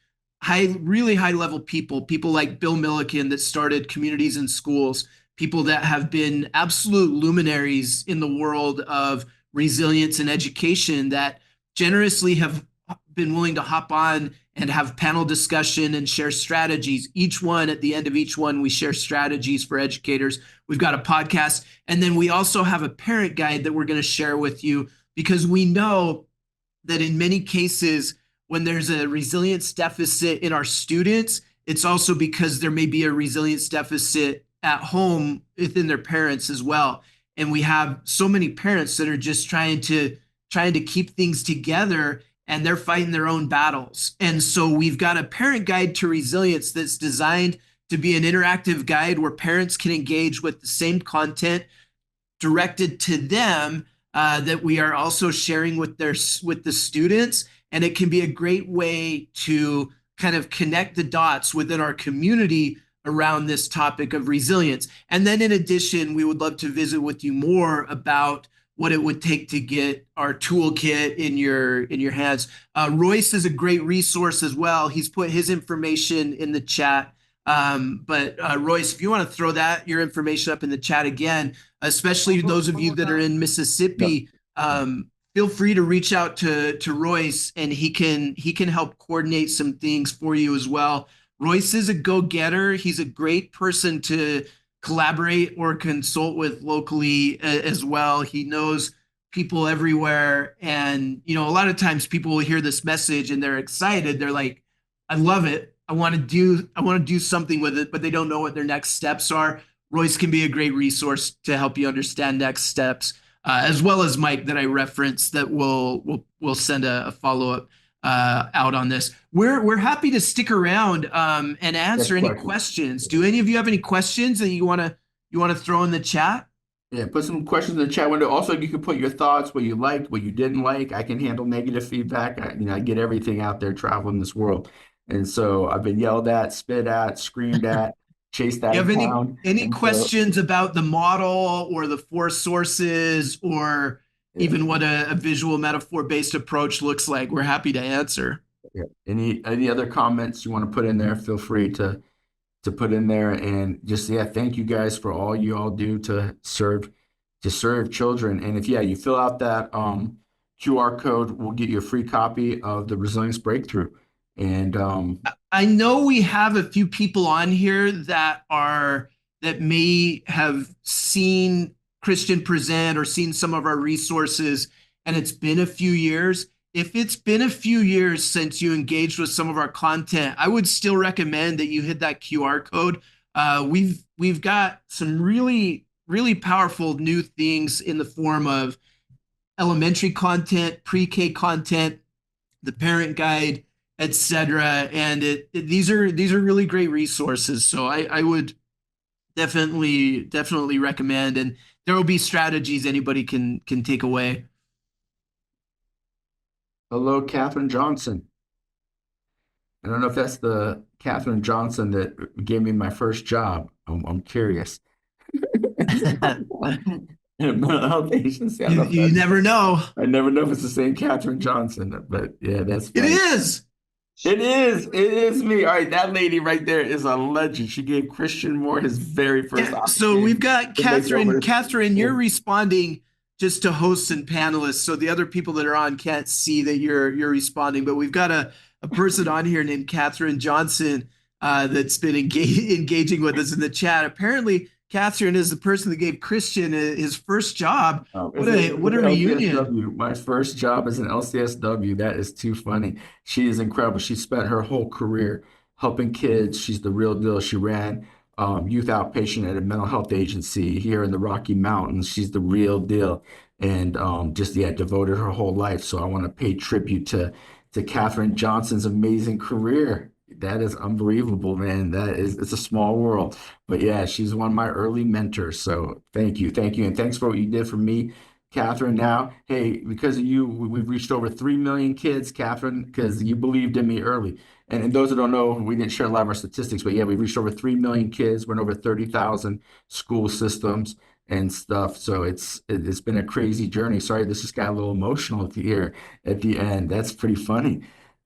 Speaker 1: really high level people like Bill Milliken that started Communities in Schools, people that have been absolute luminaries in the world of resilience and education that generously have been willing to hop on and have panel discussion and share strategies. At the end of each one, we share strategies for educators. We've got a podcast. And then we also have a parent guide that we're going to share with you, because we know that in many cases, when there's a resilience deficit in our students, it's also because there may be a resilience deficit at home within their parents as well. And we have so many parents that are just trying to keep things together, and they're fighting their own battles. And so we've got a parent guide to resilience that's designed to be an interactive guide where parents can engage with the same content directed to them that we are also sharing with the students. And it can be a great way to kind of connect the dots within our community around this topic of resilience. And then in addition, we would love to visit with you more about what it would take to get our toolkit in your hands. Royce is a great resource as well. He's put his information in the chat. But Royce, if you want to throw your information up in the chat again, especially those of you that are in Mississippi, feel free to reach out to Royce, and he can help coordinate some things for you as well. Royce is a go-getter. He's a great person to collaborate or consult with locally as well. He knows people everywhere. And, a lot of times people will hear this message and they're excited. They're like, I love it. I want to do something with it, but they don't know what their next steps are. Royce can be a great resource to help you understand next steps, as well as Mike that I referenced that will send a follow-up out on this. We're happy to stick around and answer any questions. Do any of you have any questions that you want to throw in the chat?
Speaker 2: Yeah, put some questions in the chat window. Also, you can put your thoughts, what you liked, what you didn't like. I can handle negative feedback. I get everything out there traveling this world. And so I've been yelled at, spit at, screamed at, chased out of town.
Speaker 1: Any questions about the model or the 4 sources, or even what a visual metaphor-based approach looks like? We're happy to answer.
Speaker 2: Yeah. Any other comments you want to put in there, feel free to put in there. And just, thank you guys for all you all do to serve children. And if you fill out that QR code, we'll get you a free copy of the Resilience Breakthrough. And
Speaker 1: I know we have a few people on here that may have seen Christian present or seen some of our resources, and it's been a few years. If it's been a few years since you engaged with some of our content, I would still recommend that you hit that QR code. We've got some really, really powerful new things in the form of elementary content, pre-K content, the parent guide, etc. And these are really great resources. So I would definitely recommend, and there will be strategies anybody can take away.
Speaker 2: hello, Katherine Johnson. I don't know if that's the Katherine Johnson that gave me my first job. I'm curious. Mental health agency.
Speaker 1: You never know.
Speaker 2: I never know if it's the same Katherine Johnson, but yeah, that's funny.
Speaker 1: It is.
Speaker 2: It is. It is me. All right, that lady right there is a legend. She gave Christian Moore his very first
Speaker 1: Yeah, so we've got
Speaker 2: to make
Speaker 1: Catherine.
Speaker 2: over-
Speaker 1: Catherine, you're responding just to hosts and panelists, so the other people that are on can't see that you're responding. But we've got a person on here named Catherine Johnson that's been engaging with us in the chat. Apparently, Catherine is the person that gave Christian his first job. What a reunion!
Speaker 2: LCSW. My first job as an LCSW. That is too funny. She is incredible. She spent her whole career helping kids. She's the real deal. She ran youth outpatient at a mental health agency here in the Rocky Mountains. She's the real deal, and just devoted her whole life. So I want to pay tribute to Catherine Johnson's amazing career. That is unbelievable, man. It's a small world. But yeah, she's one of my early mentors. So thank you. And thanks for what you did for me, Catherine. Now, hey, because of you, we've reached over 3 million kids, Catherine, because you believed in me early. And those who don't know, we didn't share a lot of our statistics, but yeah, we've reached over 3 million kids. We're in over 30,000 school systems and stuff. So it's been a crazy journey. Sorry, this just got a little emotional here at the end. That's pretty funny.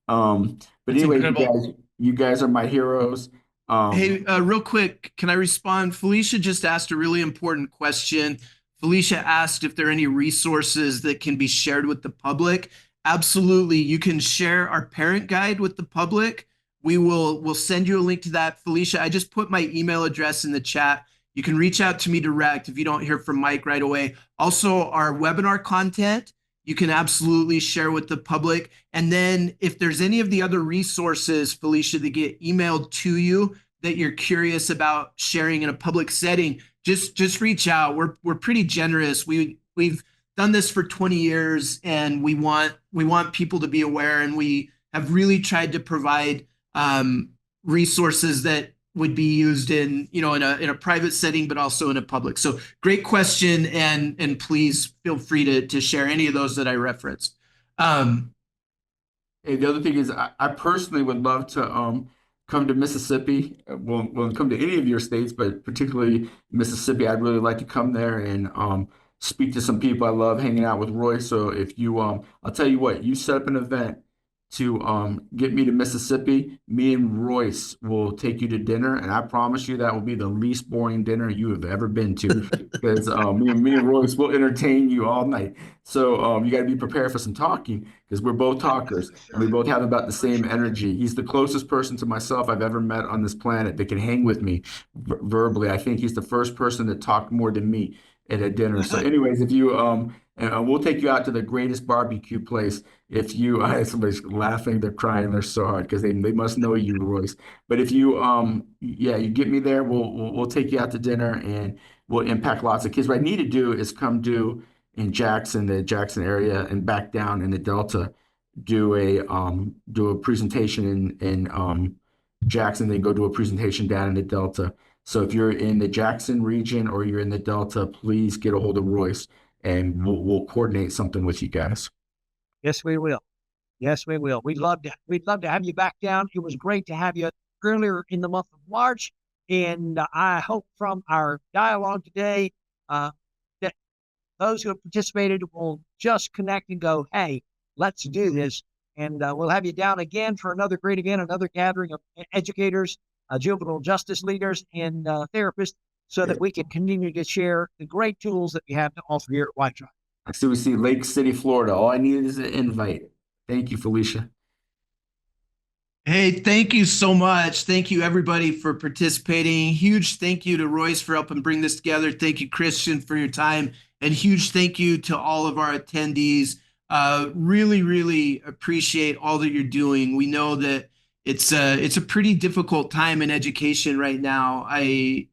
Speaker 2: But anyway, you guys are my heroes.
Speaker 1: Hey, real quick, can I respond? Felicia just asked a really important question. Felicia asked if there are any resources that can be shared with the public. Absolutely, you can share our parent guide with the public. We'll send you a link to that. Felicia, I just put my email address in the chat. You can reach out to me direct if you don't hear from Mike right away. Also, our webinar content, you can absolutely share with the public. And then if there's any of the other resources, Felicia, that get emailed to you that you're curious about sharing in a public setting, just reach out. We're pretty generous. We've done this for 20 years, and we want people to be aware, and we have really tried to provide resources that would be used in a private setting, but also in a public. So great question, and please feel free to share any of those that I referenced.
Speaker 2: Hey, the other thing is, I personally would love to come to Mississippi. Won't come to any of your states, but particularly Mississippi. I'd really like to come there and speak to some people. I love hanging out with Roy. So if you, I'll tell you what, you set up an event to get me to Mississippi, me and Royce will take you to dinner, and I promise you that will be the least boring dinner you have ever been to, because me and Royce will entertain you all night. So you got to be prepared for some talking, because we're both talkers and we both have about the same energy. He's the closest person to myself I've ever met on this planet that can hang with me verbally. I think he's the first person that talked more than me at a dinner. So anyways, if you and we'll take you out to the greatest barbecue place. If you somebody's laughing, they're crying, they're so hard because they must know you, Royce. But if you you get me there, we'll take you out to dinner and we'll impact lots of kids. What I need to do is come do in Jackson, the Jackson area, and back down in the Delta, do a presentation in Jackson, then go do a presentation down in the Delta. So if you're in the Jackson region or you're in the Delta, please get a hold of Royce, and we'll coordinate something with you guys.
Speaker 3: Yes, we will. Yes, we will. We'd love to have you back down. It was great to have you earlier in the month of March, and I hope from our dialogue today that those who have participated will just connect and go, "Hey, let's do this." And we'll have you down again for another great event, another gathering of educators, juvenile justice leaders, and therapists, so that we can continue to share the great tools that we have to offer here at White Tribe.
Speaker 2: So we see Lake City, Florida. All I needed is an invite. Thank you, Felicia.
Speaker 1: Hey, thank you so much. Thank you, everybody, for participating. Huge thank you to Royce for helping bring this together. Thank you, Christian, for your time. And huge thank you to all of our attendees. Really, really appreciate all that you're doing. We know that it's a pretty difficult time in education right now. I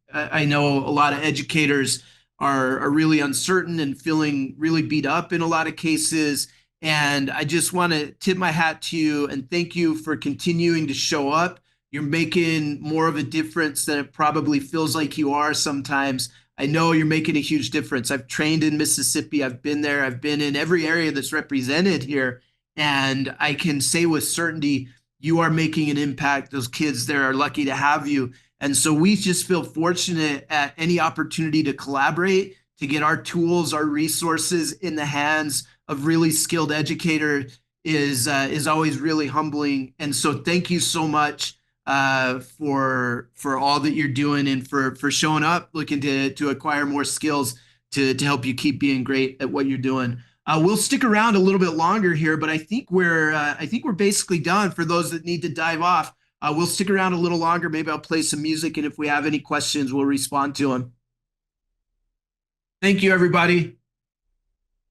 Speaker 1: know a lot of educators are really uncertain and feeling really beat up in a lot of cases. And I just want to tip my hat to you and thank you for continuing to show up. You're making more of a difference than it probably feels like you are sometimes. I know you're making a huge difference. I've trained in Mississippi. I've been there. I've been in every area that's represented here. And I can say with certainty, you are making an impact. Those kids there are lucky to have you. And so we just feel fortunate at any opportunity to collaborate, to get our tools, our resources in the hands of really skilled educators is always really humbling. And so thank you so much for all that you're doing and for showing up, looking to acquire more skills to help you keep being great at what you're doing. We'll stick around a little bit longer here, but I think we're basically done. For those that need to dive off, we'll stick around a little longer. Maybe I'll play some music, and if we have any questions, we'll respond to them. Thank you, everybody.